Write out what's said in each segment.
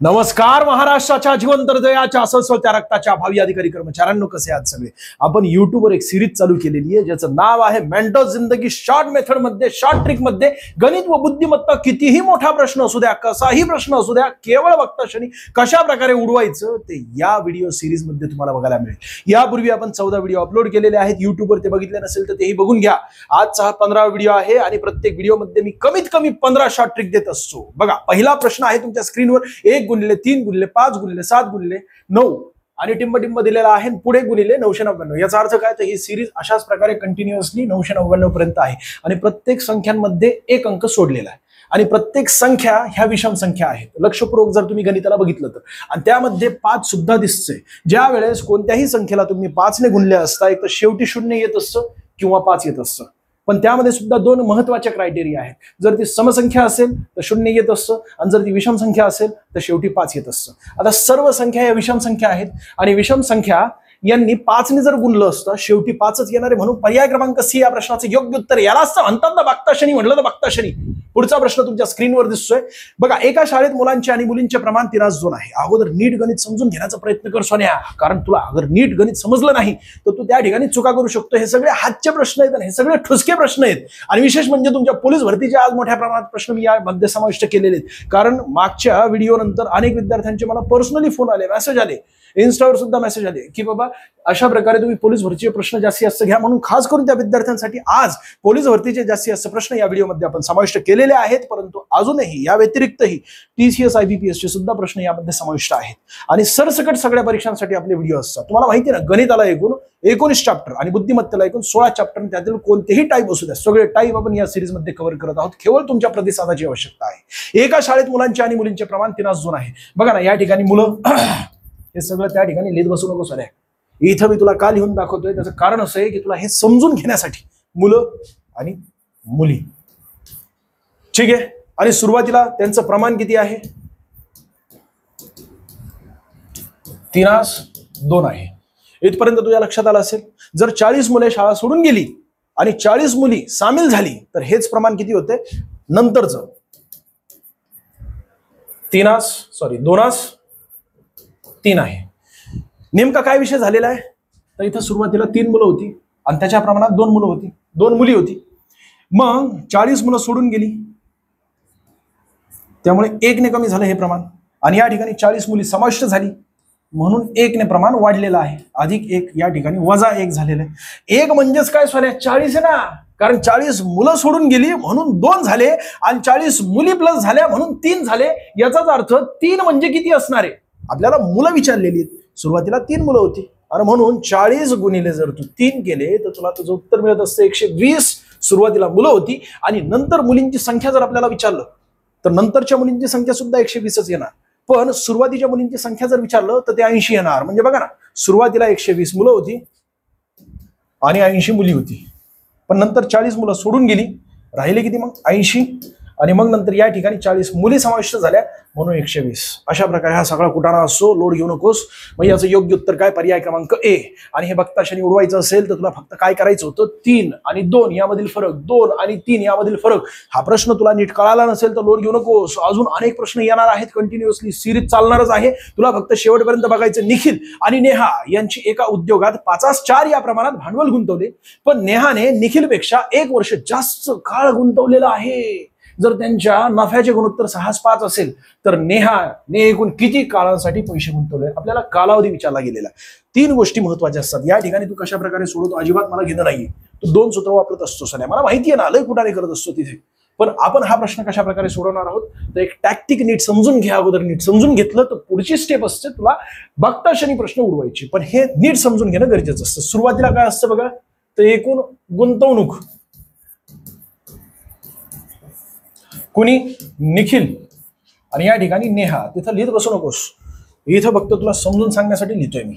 नमस्कार महाराष्ट्राच्या जिवंत हृदयाच्या सळसळत्या रक्ताच्या भावी अधिकारी कर्मचाऱ्यांनो, कसे आहात सगळे। आपण युट्यूबवर एक सिरीज चालू केलेली आहे ज्याचं नाव आहे मेंटल जिंदगी शॉर्ट मेथड मध्ये, शॉर्ट ट्रिक मध्ये। गणित व बुद्धिमत्ता कितीही मोठा प्रश्न असू द्या, कसाही प्रश्न असू द्या, केवळ वक्ताक्षणी कशा प्रकारे उडवायचं ते या व्हिडिओ सिरीज मध्ये तुम्हाला बघायला मिळेल। यापूर्वी आपण 14 व्हिडिओ अपलोड केलेले आहेत युट्यूबवर, ते बघितले नसेल तर तेही बघून घ्या। आजचा हा 15वा व्हिडिओ आहे आणि प्रत्येक व्हिडिओ मध्ये मी कमीत कमी 15 शॉर्ट ट्रिक देत असतो। बघा, पहिला प्रश्न आहे तुमच्या स्क्रीनवर 1 गुणिले 3 गुणिले 5 गुणिले 7 गुणिले 9 आणि टिंब टिंब दिलेला आहे, पुढे गुणिले 999। याचा अर्थ काय, तर ही सिरीज अशाच प्रकारे कंटिन्युअसली 999 पर्यंत आहे आणि प्रत्येक संख्यांमध्ये एक अंक सोडलेला आहे आणि प्रत्येक संख्या ह्या विषम संख्या आहेत। लक्षपूर्वक जर तुम्ही गणिताला बघितलं तर, आणि त्यामध्ये 5 सुद्धा दिसतंय। ज्या वेळेस कोणत्याही संख्येला तुम्ही 5 ने गुणले असता, एक तर शेवटी 0 येत असतं किंवा 5 येत असतं। पण त्यामध्ये सुद्धा दोन महत्त्वाचे क्रायटेरिया आहेत। जर ती समसंख्या असेल तर 0 येत असतं आणि जर ती विषम संख्या असेल तर शेवटी 5 येत असतं। आता सर्व संख्या या विषम संख्या आहेत आणि विषम संख्या यांनी 5 ने जर गुणलं असतं शेवटी 5च येणार आहे, म्हणून पर्याय क्रमांक सी या प्रश्नाचं योग्य उत्तर यालाच म्हणतात ना बघताक्षणी, म्हटलं तर बघताक्षणी। पुढचा प्रश्न तुमच्या स्क्रीनवर दिसतोय बघा, एका शाळेत मुलांचे आणि मुलींचे प्रमाण 3:2 आहे। अगोदर नीट गणित समजून घेण्याचा प्रयत्न कर सोन्या, कारण तुला अगर नीट गणित समजलं नाही तर तू त्या ठिकाणी चुका करू शकतो। हे सगळे हातचे प्रश्न आहेत आणि हे सगळे ठुसके प्रश्न आहेत आणि विशेष म्हणजे तुमच्या पोलीस भरतीचे आज मोठ्या प्रमाणात प्रश्न मी यामध्ये समाविष्ट केलेले आहेत। कारण मागच्या व्हिडिओ नंतर अनेक विद्यार्थ्यांचे मला पर्सनली फोन आले, मेसेज आले, इन्स्टावर सुद्धा मेसेज आले की बाबा अशा प्रकारे तुम्ही पोलीस भरतीचे प्रश्न जास्तीत जास्त घ्या, म्हणून खास करून त्या विद्यार्थ्यांसाठी आज पोलीस भरतीचे जास्तीत जास्त प्रश्न या व्हिडिओमध्ये आपण समाविष्ट केलेले आहेत। परंतु अजूनही या व्यतिरिक्तही TCS IBPS चे सुद्धा प्रश्न यामध्ये समाविष्ट आहेत आणि सरसकट सगळ्या परीक्षांसाठी आपले व्हिडिओ असतात। तुम्हाला माहिती आहे ना, गणिताला एकूण 19 चॅप्टर आणि बुद्धिमत्तेला एकूण 16 चॅप्टर, त्यातील कोणतेही टाईप असू द्या, सगळे टाईप आपण या सिरीज मध्ये कव्हर करत आहोत। केवळ तुमच्या प्रतिसादाची आवश्यकता आहे। एका शाळेत मुलांचे आणि मुलींचे प्रमाण 3:2 आहे। बघा ना, या ठिकाणी मुलं हे सगळं त्या ठिकाणी लिहित बसू नको सर। इथं मी तुला का लिहून दाखवतोय, त्याचं कारण असं आहे की तुला हे समजून घेण्यासाठी मुलं आणि मुली, ठीक आहे। आणि सुरुवातीला त्यांचं प्रमाण किती आहे, 3:2 आहे। इथपर्यंत तुझ्या लक्षात आलं असेल। जर 40 मुले शाळा सोडून गेली आणि 40 मुली सामील झाली तर हेच प्रमाण किती होते नंतरचं, 2:3 आहे। नेमका काय विषय झालेला आहे, तर इथं सुरुवातीला 3 मुलं होती आणि त्याच्या प्रमाणात 2 मुलं होती, 2 मुली होती। मग 40 मुलं सोडून गेली, त्यामुळे 1 ने कमी झालं हे प्रमाण आणि या ठिकाणी 40 मुली समाविष्ट झाली म्हणून 1 ने प्रमाण वाढलेलं आहे, अधिक 1 या ठिकाणी -1 झालेलं आहे। 1 म्हणजेच काय सोन्या, 40 आहे ना, कारण 40 मुलं सोडून गेली म्हणून 2 झाले आणि 40 मुली प्लस झाल्या म्हणून 3 झाले। याचाच अर्थ 3 म्हणजे किती असणार आहे, आपल्याला मुलं विचारलेली आहेत। सुरुवातीला 3 मुलं होती आणि म्हणून 40 गुणिले जर तू 3 केले तर तुला तुझं उत्तर मिळत असतं 120। सुरुवातीला मुलं होती आणि नंतर मुलींची संख्या जर आपल्याला विचारलं तर नंतरच्या मुलींची संख्या सुद्धा 120च येणार, पण सुरुवातीच्या मुलींची संख्या जर विचारलं तर ते 80 येणार। म्हणजे बघा ना, सुरुवातीला 120 मुलं होती आणि 80 मुली होती, पण नंतर 40 मुलं सोडून गेली, राहिले किती मग 80, आणि मग नंतर या ठिकाणी 40 मुली समाविष्ट झाल्या म्हणून 120। अशा प्रकारे हा सगळा कुटाणा असतो, लोड घेऊ नकोस। मग याचं योग्य उत्तर काय, पर्याय क्रमांक A। आणि हे बघताक्षणी उडवायचं असेल तर तुला फक्त काय करायचं होतं, 3 आणि 2 यामधील फरक, 2 आणि 3 यामधील फरक। हा प्रश्न तुला नीट कळाला नसेल तर लोड घेऊ नकोस, अजून अनेक प्रश्न येणार आहेत, कंटिन्युअसली सिरीज चालणारच आहे। तुला फक्त शेवटपर्यंत बघायचं। निखिल आणि नेहा यांची एका उद्योगात 5:4 या प्रमाणात भांडवल गुंतवले, पण नेहाने निखिलपेक्षा 1 वर्ष जास्त काळ गुंतवलेला आहे। जर त्यांच्या नफ्याचे गुणोत्तर 6:5 असेल तर नेहाने एकूण किती काळासाठी पैसे गुंतवले, आपल्याला कालावधी विचारला गेलेला। 3 गोष्टी महत्वाच्या असतात या ठिकाणी। तू कशा प्रकारे सोडवतो अजिबात मला घेणं नाहीये, तू 2 सूत्र वापरत असतो सध्या, मला माहिती आहे ना, लय कुठाने करत असतो तिथे। पण आपण हा प्रश्न कशा प्रकारे सोडवणार आहोत, तर एक टॅक्टिक नीट समजून घ्या। अगोदर नीट समजून घेतलं तर पुढची स्टेप असते तुला बघताक्षणी प्रश्न उडवायची, पण हे नीट समजून घेणं गरजेचं असतं। सुरुवातीला काय असतं बघा, तर एकूण गुंतवणूक, कुणी, निखिल आणि या ठिकाणी नेहा। तिथं लिहित बसू नकोस, इथं फक्त तुला समजून सांगण्यासाठी लिहितोय मी।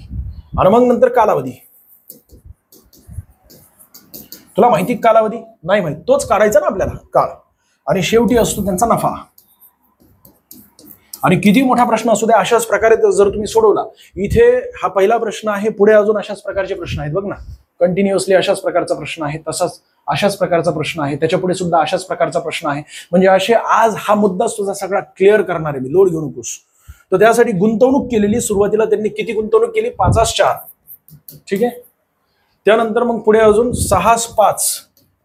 आणि मग नंतर कालावधी, तुला माहिती कालावधी नाही माहिती, तोच काढायचा ना आपल्याला काळ, आणि शेवटी असतो त्यांचा नफा। आणि किती मोठा प्रश्न असू द्या अशाच प्रकारे जर तुम्ही सोडवला, इथे हा पहिला प्रश्न आहे, पुढे अजून अशाच प्रकारचे प्रश्न आहेत बघ ना, कंटिन्युअसली अशाच प्रकारचा प्रश्न आहे, तसाच अशाच प्रकारचा प्रश्न आहे, त्याच्या पुढे सुद्धा अशाच प्रकारचा प्रश्न आहे। म्हणजे असे आज हा मुद्दा तुझा सगळा क्लिअर करणार आहे मी, लोड घेऊ नकोस। तर त्यासाठी गुंतवणूक केलेली सुरुवातीला त्यांनी किती गुंतवणूक केली 5/4. ठीक आहे. त्यानंतर मग पुढे अजून 6/5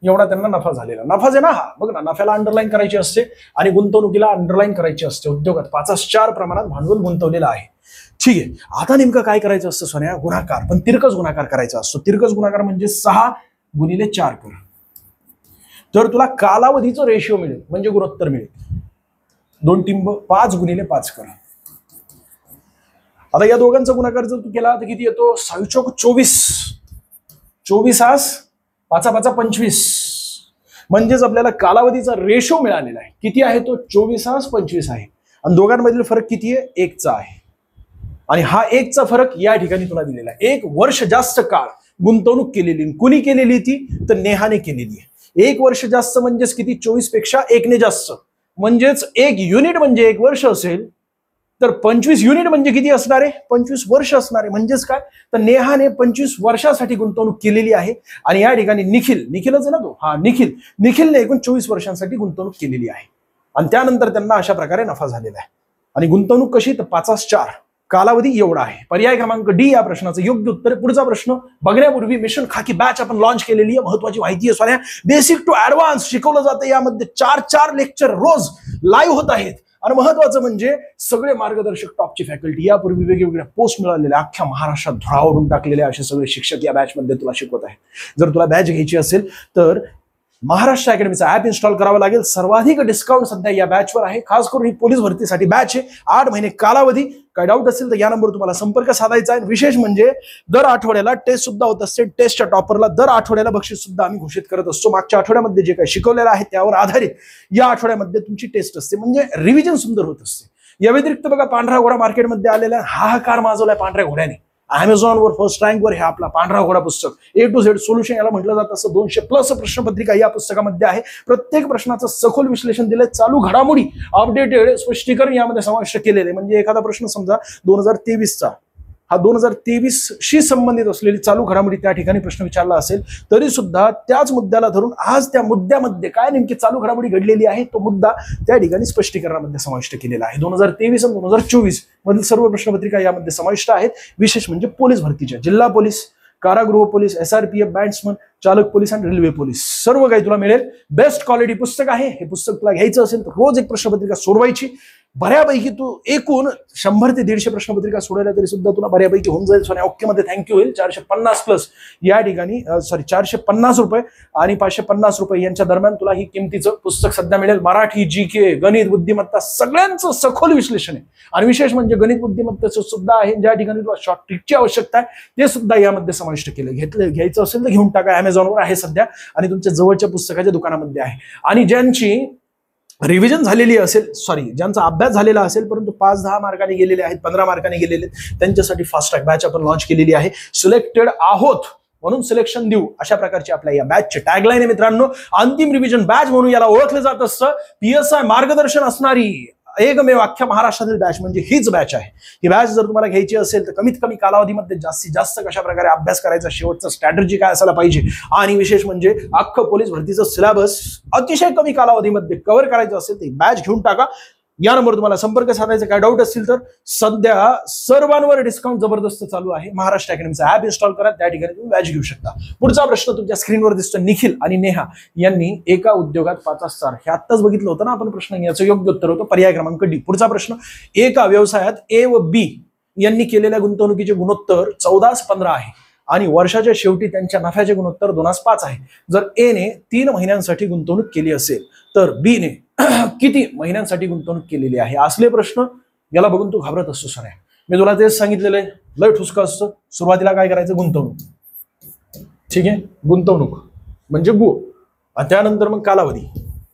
एवढा त्यांना नफा झालेला. नफाच आहे ना हा, बघ ना, नफ्याला अंडरलाईन करायची असते आणि गुंतवणुकीला अंडरलाईन करायची असते. उद्योगात 5/4 प्रमाणात भांडवल गुंतवलेलं आहे. ठीक आहे. आता नेमकं काय करायचं असतं सोन्या? गुणाकार, पण तिरकस गुणाकार करायचा असतो. तिरकस गुणाकार म्हणजे 6x4 कर. तर तुला कालावधीचं रेशिओ मिळेल, म्हणजे गुणोत्तर मिळेल. 2 टिंब 5x5 कर. आता या दोघांचा गुणाकार जर तू केला तर किती येतो? 6×24. 24 5×5 25. म्हणजेच आपल्याला कालावधीचा रेशो मिळालेला आहे. किती आहे तो? 24 25 आहे. आणि दोघांमधील फरक किती आहे? 1चा आहे. आणि हा 1चा फरक या ठिकाणी तुला दिलेला आहे. 1 वर्ष जास्त काळ गुंतवणूक केलेली. कुणी केलेली ती? तर नेहाने केलेली आहे. 1 वर्ष जास्त म्हणजेच किती? 24 पेक्षा 1ने जास्त, म्हणजेच 1 युनिट म्हणजे 1 वर्ष असेल, तर 25 युनिट म्हणजे किती असणार आहे? 25 वर्ष असणार आहे. म्हणजेच काय? तर नेहाने 25 वर्षासाठी गुंतवणूक केलेली आहे. आणि या ठिकाणी निखिलच आहे ना तो, हा निखिलने एकूण 24 वर्षांसाठी गुंतवणूक केलेली आहे. आणि त्यानंतर त्यांना अशा प्रकारे नफा झालेला आहे. आणि गुंतवणूक कशी? तर 5/4. कालावधी एवढा आहे. पर्याय क्रमांक डी या प्रश्नाचं योग्य उत्तर. पुढचा प्रश्न बघण्यापूर्वी मिशन खाकी बॅच आपण लॉन्च केलेली आहे. महत्वाची माहिती आहे सोन्या. बेसिक टू ऍडव्हान्स शिकवलं जातं. यामध्ये 4 लेक्चर रोज लाईव्ह होत आहेत. आणि महत्वाचं म्हणजे सगळे मार्गदर्शक टॉपची फॅकल्टी, यापूर्वी वेगवेगळ्या पोस्ट मिळालेल्या, अख्ख्या महाराष्ट्रात धुरावरून टाकलेले असे सगळे शिक्षक या बॅच मध्ये तुला शिकवत आहेत. जर तुला बॅच घ्यायची असेल तर महाराष्ट्र अकॅडमीचा ऍप इन्स्टॉल करावा लागेल. सर्वाधिक डिस्काउंट सध्या या बॅचवर आहे. खास करून ही पोलीस भरतीसाठी बॅच आहे. 8 महिने कालावधी. काय डाऊट असेल तर या नंबरवर तुम्हाला संपर्क साधायचा आहे. विशेष म्हणजे दर आठवड्याला टेस्ट सुद्धा होत असते. टेस्टच्या टॉपरला दर आठवड्याला बक्षीस सुद्धा आम्ही घोषित करत असतो. मागच्या आठवड्यामध्ये जे काही शिकवलेलं आहे त्यावर आधारित या आठवड्यामध्ये तुमची टेस्ट असते, म्हणजे रिव्हिजन सुंदर होत असते. या व्यतिरिक्त बघा, पांढरा घोडा मार्केटमध्ये आलेला हाहाकार माजवलाय पांढऱ्या घोड्याने. अमेझॉनवर फर्स्ट रँकवर हे आपला पांढरा घोडा पुस्तक, A to Z सोल्युशन याला म्हटलं जातं. असं 200+ प्रश्नपत्रिका या पुस्तकामध्ये आहे. प्रत्येक प्रश्नाचं सखोल विश्लेषण दिलंय. चालू घडामोडी अपडेटेड स्पष्टीकरण यामध्ये समाविष्ट केलेले. म्हणजे एखादा प्रश्न समजा 2023चा, हा 2023शी संबंधित असलेली चालू घडामोडी त्या ठिकाणी प्रश्न विचारला असेल तरी सुद्धा त्याच मुद्द्याला धरून आज त्या मुद्द्यामध्ये काय नेमकी चालू घडामोडी घडलेली आहे तो मुद्दा त्या ठिकाणी स्पष्टीकरणामध्ये समाविष्ट केलेला आहे. 2023 आणि 2024 मधील सर्व प्रश्नपत्रिका यामध्ये समाविष्ट आहेत. विशेष म्हणजे पोलीस भरतीच्या, जिल्हा पोलीस, कारागृह पोलीस, SRPF, बॅट्समन, चालक पोलीस आणि रेल्वे पोलीस सर्व काही तुला मिळेल. बेस्ट क्वालिटी पुस्तक आहे. हे पुस्तक तुला घ्यायचं असेल तर रोज एक प्रश्नपत्रिका सोडवायची. बऱ्यापैकी तू एकूण 100 ते 150 प्रश्नपत्रिका सोडवल्या तरी सुद्धा तुला बऱ्यापैकी होऊन जाईल. सोन्या ओके मध्ये थँक्यू होईल. 450+ या ठिकाणी 450 रुपये आणि 550 रुपये यांच्या दरम्यान तुला ही किमतीचं पुस्तक सध्या मिळेल. मराठी, GK, गणित, बुद्धिमत्ता सगळ्यांचं सखोल विश्लेषण आहे. आणि विशेष म्हणजे गणित बुद्धिमत्तेचं सुद्धा आहे. ज्या ठिकाणी तुला शॉर्ट ट्रिकची आवश्यकता आहे ते सुद्धा यामध्ये समाविष्ट केलं. घ्यायचं असेल तर घेऊन टाका. अमेझॉनवर आहे सध्या आणि तुमच्या जवळच्या पुस्तकाच्या दुकानामध्ये आहे. आणि ज्यांची रिव्हिजन झालेली असेल, ज्यांचा अभ्यास झालेला असेल परंतु 5-10 मार्काने गेलेले आहेत, 15 मार्काने गेलेले आहेत, त्यांच्यासाठी फास्ट ट्रॅक बॅच आपण लॉन्च केलेली आहे. सिलेक्टेड आहोत म्हणून सिलेक्शन देऊ, अशा प्रकारची आपल्या या बॅचचे टॅगलाईन आहे मित्रांनो. अंतिम रिव्हिजन बॅच म्हणून याला ओळखलं जात असतं. PSI मार्गदर्शन असणारी एकमेव अख्ख्या महाराष्ट्रातील बॅच म्हणजे हीच बॅच आहे. ही बॅच जर तुम्हाला घ्यायची असेल तर कमीत कमी कालावधीमध्ये जास्तीत जास्त कशा प्रकारे अभ्यास करायचा, शेवटचा स्ट्रॅटेजी काय असायला पाहिजे, आणि विशेष म्हणजे अख्खं पोलीस भरतीचं सिलेबस अतिशय कमी कालावधीमध्ये कव्हर करायचं असेल तर बॅच घेऊन टाका. या नंबरवर तुम्हाला संपर्क साधायचा. काय डाऊट असतील तर सध्या सर्वांवर डिस्काउंट जबरदस्त चालू आहे. महाराष्ट्र अकॅडमीचा ऍप इन्स्टॉल करा, त्या ठिकाणी तुम्ही बॅच घेऊ शकता. पुढचा प्रश्न तुमच्या स्क्रीनवर दिसतो. निखिल आणि नेहा यांनी एका उद्योगात 5/4 हे आत्ताच बघितलं होतं ना आपण प्रश्न. याचं योग्य उत्तर होतं पर्याय क्रमांक डी. पुढचा प्रश्न, एका व्यवसायात A व B यांनी केलेल्या गुंतवणुकीचे गुणोत्तर 14:15 आहे आणि वर्षाच्या शेवटी त्यांच्या नफ्याचे गुणोत्तर 2:5 आहे. जर A ने 3 महिन्यांसाठी गुंतवणूक केली असेल तर B ने किती महिन्यांसाठी गुंतवणूक केलेली आहे? असले प्रश्न याला बघून तू घाबरत असतो सर. मी तुला तेच सांगितलेलं आहे, लय ठुसका असतं. सुरुवातीला काय करायचं? गुंतवणूक. ठीक आहे, गुंतवणूक म्हणजे गु, आणि त्यानंतर मग कालावधी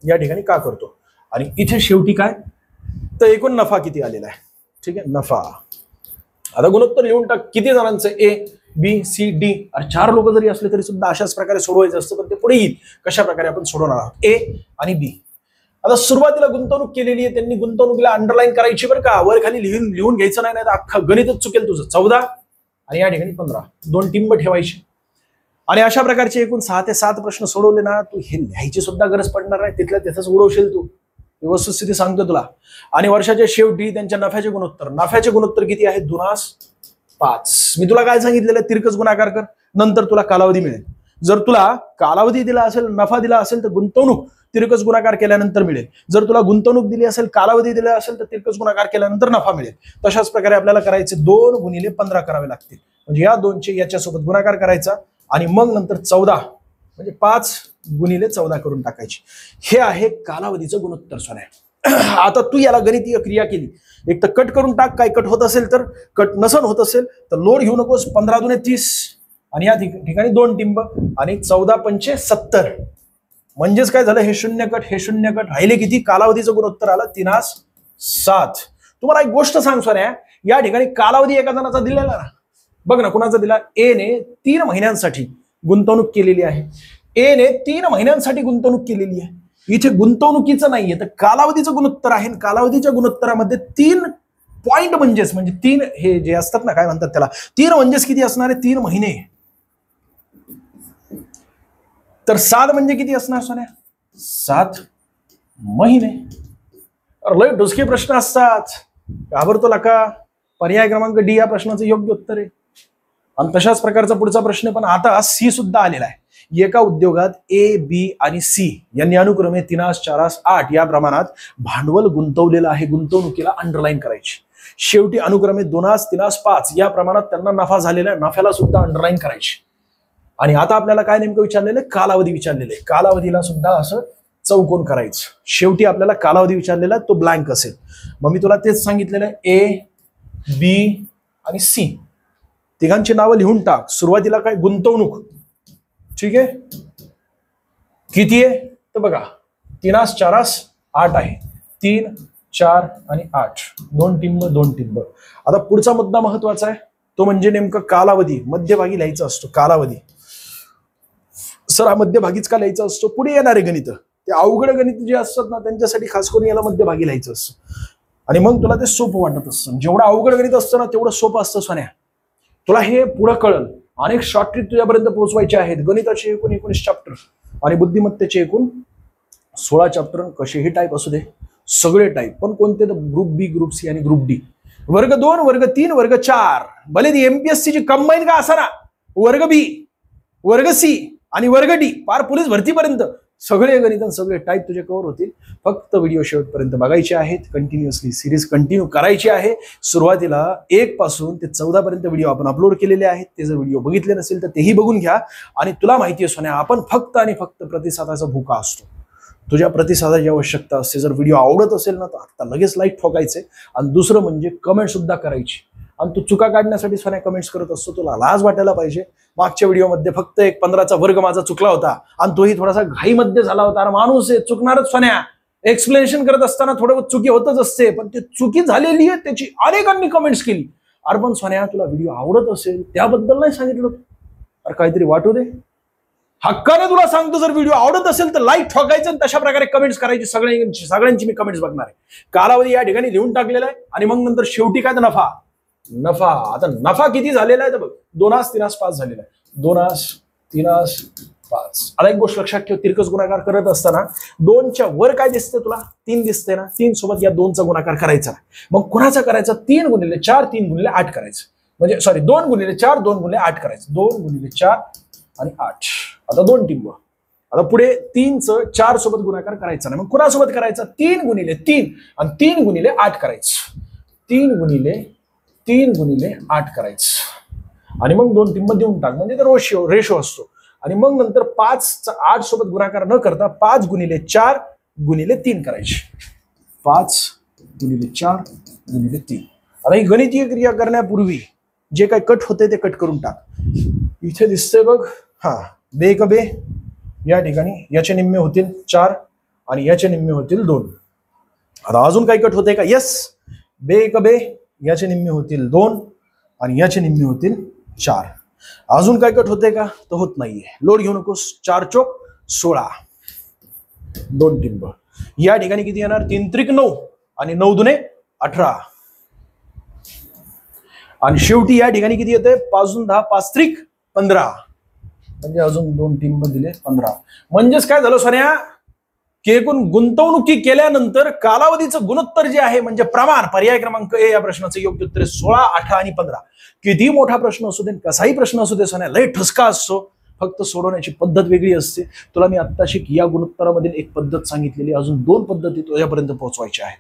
या ठिकाणी का करतो, आणि इथे शेवटी काय तर एकूण नफा किती आलेला आहे. ठीक आहे, नफा. आता गुणोत्तर लिहून टाक. किती जणांचं A, B, C, D, 4 लोक जरी असले तरी सुद्धा अशाच प्रकारे सोडवायचं असतं. पण ते पुढे येईल कशा प्रकारे आपण सोडवणार आहोत. A आणि B. आता सुरुवातीला गुंतवणूक केलेली आहे, त्यांनी गुंतवणुकीला अंडरलाईन करायची बरं का, वर खाली लिहून घ्यायचं नाही, तर अख्खा गणितच चुकेल तुझं. 14 आणि या ठिकाणी 15, 2 टिंब ठेवायची. आणि अशा प्रकारचे एकूण 6 ते 7 प्रश्न सोडवले ना, तू हे लिहायची सुद्धा गरज पडणार नाही, तिथल्या तिथंच उडवशील तू. ही वस्तुस्थिती सांगतो तुला. आणि वर्षाच्या शेवटी त्यांच्या नफ्याचे गुणोत्तर किती आहे? 2:5. मी तुला काय सांगितलेलं? तिरकस गुणाकार कर, नंतर तुला कालावधी मिळेल. जर तुला कालावधी दिला असेल, नफा दिला असेल तर गुंतवणूक तिरकस गुणाकार केल्यानंतर मिळेल. जर तुला गुंतवणूक दिली असेल, कालावधी दिला असेल तर तिरकस गुणाकार केल्यानंतर नफा मिळेल. तशाच प्रकारे आपल्याला करायचे 2 गुणिले 15 करावे लागतील. म्हणजे या 2चे याच्यासोबत गुणाकार करायचा आणि मग नंतर 14 म्हणजे 5 गुणिले 14 करून टाकायचे. हे आहे कालावधीचं गुणोत्तर सोन्या. आता तू याला गणितीय क्रिया केली, एक तर कट करून टाक, काय कट होत असेल तर, कट नसन होत असेल तर लोड घेऊ नकोस. 15 दुने 30 आणि या ठिकाणी 2 टिंब आणि 14 पंचे 70. म्हणजेच काय झालं? हे शून्य कट राहिले किती? कालावधीचं गुणोत्तर आलं 3:7. तुम्हाला एक गोष्ट सांग सोन्या, या ठिकाणी कालावधी एका जणाचा दिलेला ना, बघ ना कुणाचा दिला? ए ने 3 महिन्यांसाठी गुंतवणूक केलेली आहे. ए ने 3 महिन्यांसाठी गुंतवणूक केलेली आहे. इथे गुंतवणुकीचं नाहीये तर कालावधीचं गुणोत्तर आहे. कालावधीच्या गुणोत्तरामध्ये 3 पॉइंट म्हणजे 3 हे जे असतात ना, काय म्हणतात त्याला, 3 म्हणजेच किती असणार आहे? 3 महिने. तर 7 म्हणजे किती असणार सोन्या? 7 महिने. लय डोसके प्रश्न असतात, घाबरतो लका. पर्याय क्रमांक डी या प्रश्नाचं योग्य उत्तर आहे. आणि तशाच प्रकारचा पुढचा प्रश्न पण आता सी सुद्धा आलेला आहे. एका उद्योगात ए, बी आणि सी यांनी अनुक्रमे 3, 4, 8 या प्रमाणात भांडवल गुंतवलेलं आहे. गुंतवणुकीला अंडरलाईन करायची. शेवटी अनुक्रमे 2, 3, 5 या प्रमाणात त्यांना नफा झालेला आहे. नफ्याला सुद्धा अंडरलाईन करायची. आणि आता आपल्याला काय नेमकं विचारलेलं? कालावधी विचारलेलं आहे. कालावधीला सुद्धा असं चौकोन करायचं. शेवटी आपल्याला कालावधी विचारलेला तो ब्लँक असेल. मग मी तुला तेच सांगितलेलं आहे, ए, बी आणि सी तिघांची नावं लिहून टाक. सुरुवातीला काय? गुंतवणूक. ठीक आहे, किती आहे तर बघा 3, 4, 8 आहे. 3, 4 आणि 8 2 टिंब. आता पुढचा मुद्दा महत्वाचा आहे, तो म्हणजे नेमकं कालावधी. मध्यभागी लिहायचा असतो कालावधी. सर हा मध्यभागीच का लिहायचा असतो? पुढे येणारे गणित, ते अवघड गणित जे असतात ना त्यांच्यासाठी खास करून याला मध्यभागी लिहायचं असतं. आणि मग तुला ते सोपं वाटत असतं. जेवढं अवघड गणित असतं ना तेवढं सोपं असतं सोन्या. तुला हे पुढं कळलं. अनेक शॉर्ट ट्रिक तुझ्यापर्यंत पोहोचवायचे आहेत. गणिताचे एकूण 19 चॅप्टर आणि बुद्धिमत्तेचे एकूण 16 चॅप्टर. कसेही टाईप असू दे, सगळे टाईप. पण कोणते? तर ग्रुप बी, ग्रुप सी आणि ग्रुप डी. वर्ग 2, वर्ग 3, वर्ग 4 भले ती एमपीएससी ची कंबाईन का असा ना, वर्ग बी, वर्ग सी आणि वर्ग डी पार पोलीस भरतीपर्यंत सगळे गणित सगळे टाईप तुझे कव्हर होतील. फक्त व्हिडिओ शेवटपर्यंत बघायचे आहेत. कंटिन्युअसली सिरीज कंटिन्यू करायची आहे. सुरुवातीला 1 पासून ते 14 पर्यंत व्हिडिओ आपण अपलोड केलेले आहेत. ते जर व्हिडिओ बघितले नसेल तर तेही बघून घ्या. आणि तुला माहिती आहे सोन्या, आपण फक्त आणि फक्त प्रतिसादाचा भुका असतो. तुझ्या प्रतिसादाची आवश्यकता असते. जर व्हिडिओ आवडत असेल ना तर आता लगेच लाईक ठोकायचे. आणि दुसरं म्हणजे कमेंट सुद्धा करायची. आणि तू चुका काढण्यासाठी सोन्या कमेंट्स करत असतो, तुला लाज वाटायला पाहिजे. मागच्या व्हिडिओमध्ये फक्त 15चा वर्ग माझा चुकला होता आणि तोही थोडासा घाईमध्ये झाला होता. आणि माणूस आहे, चुकणारच सोन्या. एक्सप्लेनेशन करत असताना थोडं चुकी होतच असते, पण ते चुकी झालेली आहे त्याची अनेकांनी कमेंट्स केली. अरे पण सोन्या, तुला व्हिडिओ आवडत असेल त्याबद्दल नाही सांगितलं. अरे काहीतरी वाटू दे, हक्काने तुला सांगतो. जर व्हिडिओ आवडत असेल तर लाईक ठोकायचं आणि तशा प्रकारे कमेंट्स करायची. सगळ्यांची मी कमेंट्स बघणार आहे. कालावधी या ठिकाणी लिहून टाकलेला आहे. आणि मग नंतर शेवटी काय? नफा. आता नफा किती झालेला आहे तर बघ 2, 3, 5 झालेला आहे. 2, 3, 5. आता एक गोष्ट लक्षात ठेव, तिरकस गुणाकार करत असताना 2च्या वर काय दिसते तुला? 3 दिसते ना. 3 सोबत या 2चा गुणाकार करायचा. मग कुणाचा करायचा? 3 गुणिले 4, 3 गुणिले 8 करायचं. म्हणजे सॉरी 2 गुणिले 4, 2 गुणिले 8 करायचं. 2 गुणिले 4 आणि 8. आता 2 टिंब. आता पुढे 3चं 4 सोबत गुणाकार करायचा नाही. मग कुणासोबत करायचा? 3 गुणिले 3 आणि 3 गुणिले 8 करायचं. 3 गुणिले 8 करायचं. आणि मग 2 टिंब देऊन टाक. म्हणजे रेशो असतो. आणि मग नंतर 5चा 8 सोबत गुणाकार न करता 5 गुणिले 4 गुणिले 3 करायची. 5 गुणिले 4 गुणिले 3. आता ही गणितीय क्रिया करण्यापूर्वी जे काही कट होते ते कट करून टाक. इथे दिसतंय बघ, हा बे क बे या ठिकाणी याचे निम्मे होतील 4 आणि याचे निम्मे होतील 2. आता अजून काही कट होते का? येस, बे क बे याचे निम्मे होतील 2 आणि याचे निम्मे होतील 4. अजून काय कट होते का? तर होत नाहीये. लोड घेऊ नकोस. 4 चोक 16. 2 टिंब. या ठिकाणी किती येणार? 3 त्रिक 9 आणि 9 दुने 18. आणि शेवटी या ठिकाणी किती येते? 5 दुने 10, 5 त्रिक 15. म्हणजे अजून 2 टिंब दिले 15. म्हणजेच काय झालं सोन्या? की एकूण गुंतवणुकी केल्यानंतर कालावधीचं गुणोत्तर जे आहे म्हणजे प्रमाण, पर्याय क्रमांक ए या प्रश्नाचं योग्य उत्तर 16, 18 आणि 15. किती मोठा प्रश्न असू दे, कसाही प्रश्न असू दे सोन्या, लय ठसका असतो, फक्त सोडवण्याची पद्धत वेगळी असते. तुला मी आत्ताशी या गुणोत्तरामधील एक पद्धत सांगितलेली, अजून 2 पद्धती तुझ्यापर्यंत पोहोचवायच्या आहेत.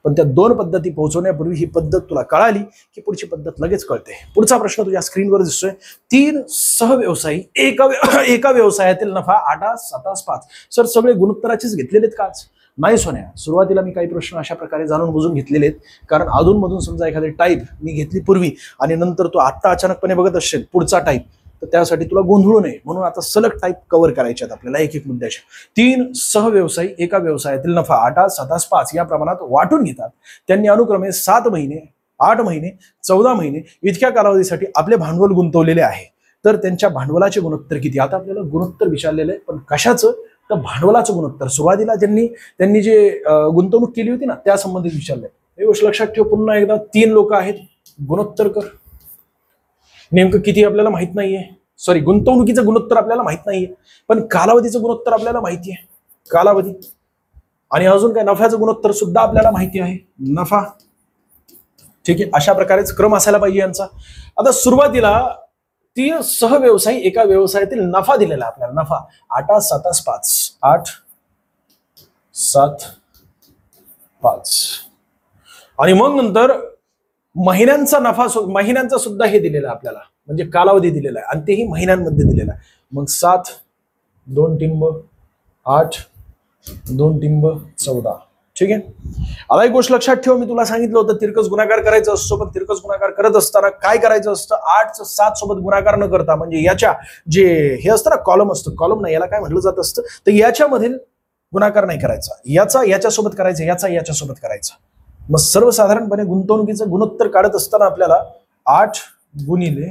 पण त्या 2 पद्धती पोहोचवण्यापूर्वी ही पद्धत तुला कळाली की पुढची पद्धत लगेच कळते. पुढचा प्रश्न तुझ्या स्क्रीनवर दिसतोय. 3 सहव्यवसायी एका व्यवसायातील नफा 8, 7, 5. सर सगळे गुणोत्तराचेच घेतलेले आहेत काच? नाही सोन्या, सुरुवातीला मी काही प्रश्न अशा प्रकारे जाणून बुजून घेतलेले आहेत, कारण अधूनमधून समजा एखादी टाईप मी घेतली पूर्वी आणि नंतर तू आत्ता अचानकपणे बघत असशील पुढचा टाईप, तर त्यासाठी तुला गोंधळू नये म्हणून आता सलग टाईप कव्हर करायचे आहेत आपल्याला एक एक मुद्द्याच्या. 3 सहव्यवसायी एका व्यवसायातील नफा 8, 7, 5 या प्रमाणात वाटून घेतात. त्यांनी अनुक्रमे 7 महिने, 8 महिने, 14 महिने इतक्या कालावधीसाठी आपले भांडवल गुंतवलेले आहे. तर त्यांच्या भांडवलाचे गुणोत्तर किती? आता आपल्याला गुणोत्तर विचारलेलं आहे, पण कशाचं? तर भांडवलाचं गुणोत्तर. सुरुवातीला त्यांनी जे गुंतवणूक केली होती ना त्या संबंधित विचारलंय. हे गोष्ट लक्षात ठेव. पुन्हा एकदा 3 लोक आहेत, गुणोत्तर कर. नेमकं किती आपल्याला माहित नाहीये, सॉरी गुंतवणुकीचं गुणोत्तर आपल्याला माहित नाहीये, पण कालावधीचं गुणोत्तर आपल्याला माहिती आहे, कालावधी. आणि अजून काय, नफ्याचं गुणोत्तर सुद्धा आपल्याला माहिती आहे, नफा. ठीक आहे, अशा प्रकारेच क्रम असायला पाहिजे यांचा. आता सुरुवातीला 3 सहव्यवसायी एका व्यवसायातील नफा दिलेला आपल्याला, नफा 8, 7, 5, 8, 7, 5. आणि मग नंतर महिन्यांचा नफा, महिन्यांचा सुद्धा हे दिलेला आहे आपल्याला, म्हणजे कालावधी दिलेला आहे आणि तेही महिन्यांमध्ये दिलेला आहे. मग 7, 2 टिंब 8, 2 टिंब 14. ठीक आहे. आता एक गोष्ट लक्षात ठेव, मी तुला सांगितलं होतं तिरकस गुणाकार करायचा असतो, पण तिरकस गुणाकार करत असताना काय करायचं असतं, 8 चं 7 सोबत गुणाकार न करता, म्हणजे याच्या जे हे असतं ना कॉलम असतं, कॉलम नाही याला काय म्हटलं जात असतं, तर याच्यामधील गुणाकार नाही करायचा, याचा याच्यासोबत करायचा, याचा याच्यासोबत करायचा. मग सर्वसाधारणपणे गुंतवणुकीचं गुणोत्तर काढत असताना आपल्याला 8 गुणिले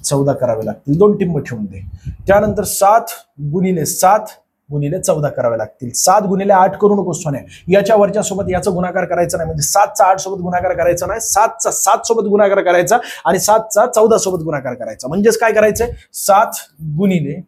14 करावे लागतील, 2 टिंब ठेवून दे. त्यानंतर 7 गुणिले 14 करावे लागतील. 7 गुणिले 8 करू नकोस सोन्या, याच्या वरच्या सोबत याचा गुणाकार करायचा नाही, म्हणजे 7 चा 8 सोबत गुणाकार करायचा नाही, 7 चा 7 सोबत गुणाकार करायचा आणि 7 चा 14 सोबत गुणाकार करायचा. म्हणजेच काय करायचंय, 7 गुणिले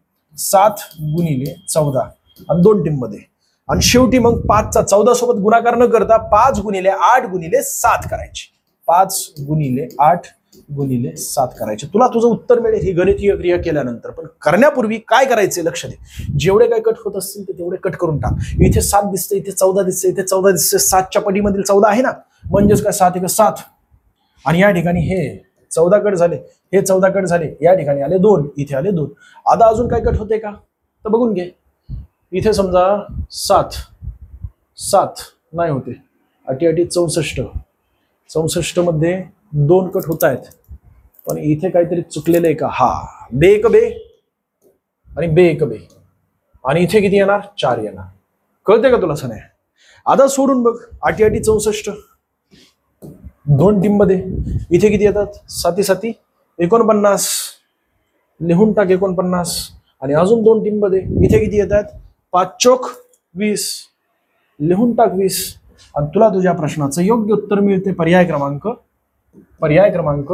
14 आणि 2 टिंब दे. आणि शेवटी मग 5 चा 14 सोबत गुणाकार न करता 5 गुणिले 8 गुणिले 7 करायचे, 5 गुणिले 8 गुणिले 7 करायचे. तुला तुझं उत्तर मिळेल ही गणितीय क्रिया केल्यानंतर. पण करण्यापूर्वी काय करायचे लक्ष दे, जेवढे काय कट होत असतील ते तेवढे कट करून टाक. इथे 7 दिसते, इथे 14 दिसते, इथे 14 दिसते, 7च्या पटीमधील 14 आहे ना, म्हणजेच काय 7 × 7. आणि या ठिकाणी हे 14 कट झाले, हे 14 कट झाले, या ठिकाणी आले 2, इथे आले 2. आता अजून काय कट होते का तर बघून घे. इथे समजा 7 नाही होते, 8 64 मध्ये 2 कट होत आहेत, पण इथे काहीतरी चुकलेलं आहे का? हा, बे एक बे आणि बे एक बे, आणि इथे किती येणार? 4 येणार. कळते का तुला सने? आता सोडून बघ, 8 64, 2 टिंब दे, इथे किती येतात? 7 7 49, लिहून टाक 49, आणि अजून 2 टिंब दे, इथे किती येतात? 5 चोक 20, लिहून टाक 20, आणि तुला तुझ्या प्रश्नाचं योग्य उत्तर मिळते. पर्याय क्रमांक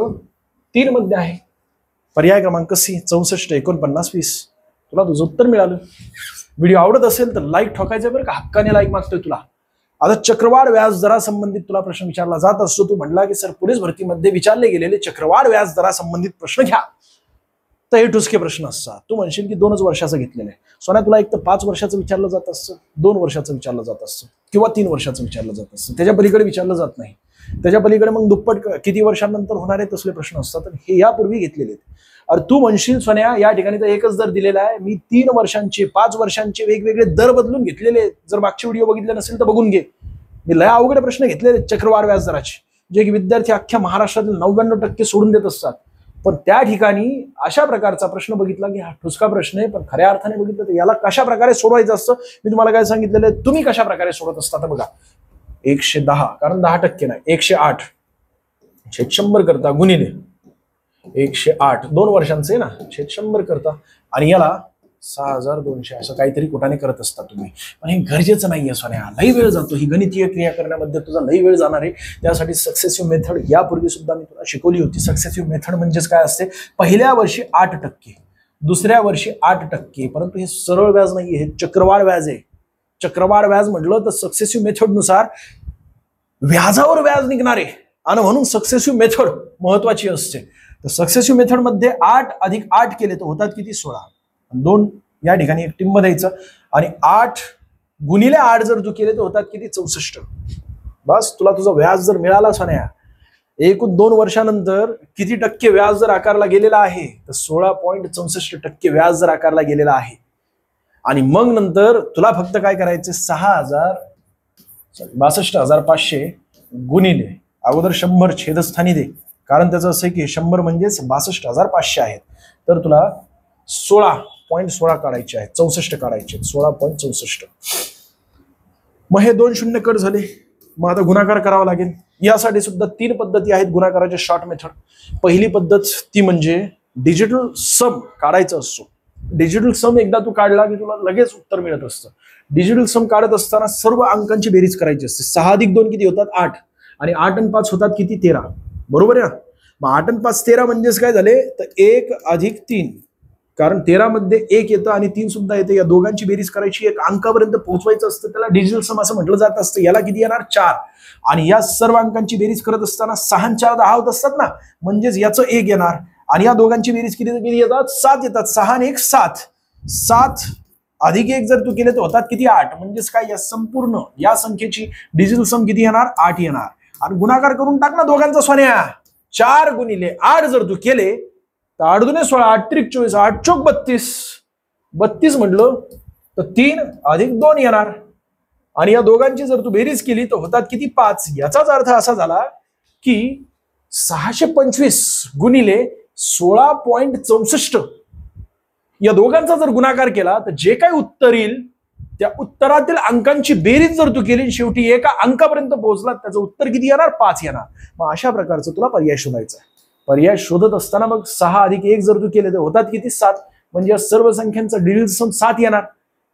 3 मध्ये आहे, पर्याय क्रमांक सी, 64 49 20. तुला तुझं उत्तर मिळालं. व्हिडिओ आवडत असेल तर लाईक ठोकायचं बरं का, हक्काने लाईक मागतोय तुला. आता चक्रवाढ व्याज दरासंबंधित तुला प्रश्न विचारला जात असतो. तू म्हणला की सर पोलीस भरतीमध्ये विचारले गेलेले चक्रवाढ व्याज दरासंबंधित प्रश्न घ्या, तर हे ठुसके प्रश्न असतात. तू म्हणशील की 2च वर्षाचं घेतलेलं आहे सोन्या, तुला एक तर 5 वर्षाचं विचारलं जात असतं, 2 वर्षाचं विचारलं जात असतं, किंवा 3 वर्षाचं विचारलं जात असतं, त्याच्या पलीकडे विचारलं जात नाही. त्याच्या पलीकडे मग दुप्पट किती वर्षांनंतर होणारे तसले प्रश्न असतात, हे यापूर्वी घेतलेले आहेत. अरे तू म्हणशील सोन्या या ठिकाणी तर एकच दर दिलेला आहे, मी 3 वर्षांचे 5 वर्षांचे वेगवेगळे दर बदलून घेतलेले. जर मागचे व्हिडिओ बघितले नसेल तर बघून घे. मी लय अवघड प्रश्न घेतलेले चक्रवाढ व्याज दराचे, जे की विद्यार्थी अख्ख्या महाराष्ट्रातील 99% सोडून देत असतात. पण त्या ठिकाणी अशा प्रकारचा प्रश्न बघितला की हा ठुसका प्रश्न आहे, पण खऱ्या अर्थाने बघितलं तर याला कशा प्रकारे सोडवायचं असतं मी तुम्हाला काय सांगितलेलं आहे. तुम्ही कशा प्रकारे सोडत असता तर बघा, 110, कारण 10% नाही, 108 100 करता गुणिले 108, 2 वर्षांचे ना, 100 करता, आणि याला 6200 असं काहीतरी कुठाने करत असता तुम्ही. पण हे गरजेचं नाहीये सोन्या, लई वेळ जातो. ही गणितीय क्रिया करण्यामध्ये तुझा लई वेळ जाणार आहे. त्यासाठी सक्सेसिव्ह मेथड यापूर्वी सुद्धा मी तुला शिकवली होती. सक्सेसिव्ह मेथड म्हणजेच काय असते, पहिल्या वर्षी 8%, दुसऱ्या वर्षी 8%. परंतु हे सरळ व्याज नाहीये, हे चक्रवाढ व्याज आहे. चक्रवाढ व्याज म्हटलं तर सक्सेसिव्ह मेथड नुसार व्याजावर व्याज निघणार आहे आणि म्हणून सक्सेसिव्ह मेथड महत्वाची असते. तर सक्सेसिव्ह मेथड मध्ये 8 अधिक 8 केले तर होतात किती? 16. 2 या ठिकाणी एक टिंब द्यायचं आणि 8 गुणिले 8 जर तू केले तर होतात किती? 64. बस तुला तुझा व्याज जर मिळाला सोन्या, एकूण 2 वर्षानंतर किती टक्के व्याज जर आकारला गेलेला आहे तर 16.64% व्याज जर आकारला गेलेला आहे. आणि मग नंतर तुला फक्त काय करायचे? 62,500 गुणिले अगोदर 100 छेदस्थानी दे, कारण त्याचं असं आहे की 100 म्हणजेच 62,500 आहेत. तर तुला 16.16 काढायचे आहेत, 64 काढायचे, 16.64. मग हे 2 शून्य कट झाले. मग आता गुणाकार करावा लागेल. यासाठी सुद्धा 3 पद्धती आहेत गुणाकाराच्या शॉर्ट मेथड. पहिली पद्धत ती म्हणजे डिजिटल सम काढायचा असतो. डिजिटल सम एकदा तू काढला की तुला लगेच उत्तर मिळत असतं. डिजिटल सम काढत असताना सर्व अंकांची बेरीज करायची असते. 6 अधिक 2 किती होतात? 8. आणि 8 आणि 5 होतात किती? 13. बरोबर आहे ना? मग 8 आणि 5 13 म्हणजेच काय झाले तर 1 अधिक 3, कारण 13 मध्ये 1 येतं आणि 3 सुद्धा येते. या दोघांची बेरीज करायची, एक अंकापर्यंत पोहोचवायचं असतं, त्याला डिजिटल सम असं म्हटलं जात असतं. याला किती येणार? 4. आणि या सर्व अंकांची बेरीज करत असताना 6 आणि 4 10 होत असतात ना, म्हणजेच याचं 1 येणार. आणि या दोघांची बेरीज किती येतात? 7 येतात. 6 आणि 1 7. 7 अधिक 1 जर तू केले तर होतात किती? 8. म्हणजेच काय? या संपूर्ण या संख्येची डिजिटल सम किती येणार? 8 येणार. आणि गुणाकार करून टाक ना दोघांचा सोन्या. 4 गुणिले 8 जर तू केले तर 8 दुने 16, 8 त्रिक 24, 8 चौक 32. 32 म्हटलं तर 3 अधिक 2 येणार. आणि या दोघांची जर तू बेरीज केली तर होतात किती? 5. याचाच अर्थ असा झाला की 625 गुणिले 16.64 या दोघांचा जर गुणाकार केला तर जे काही उत्तर येईल त्या उत्तरातील अंकांची बेरीज जर तू केली, शेवटी एका अंकापर्यंत पोहोचला, त्याचं उत्तर किती येणार? 5 येणार. मग अशा प्रकारचं तुला पर्याय शोधायचा आहे. पर्याय शोधत असताना मग 6 अधिक 1 जर तू केले तर होतात किती? 7. म्हणजे या सर्व संख्यांचं डिजिटल सम 7 येणार.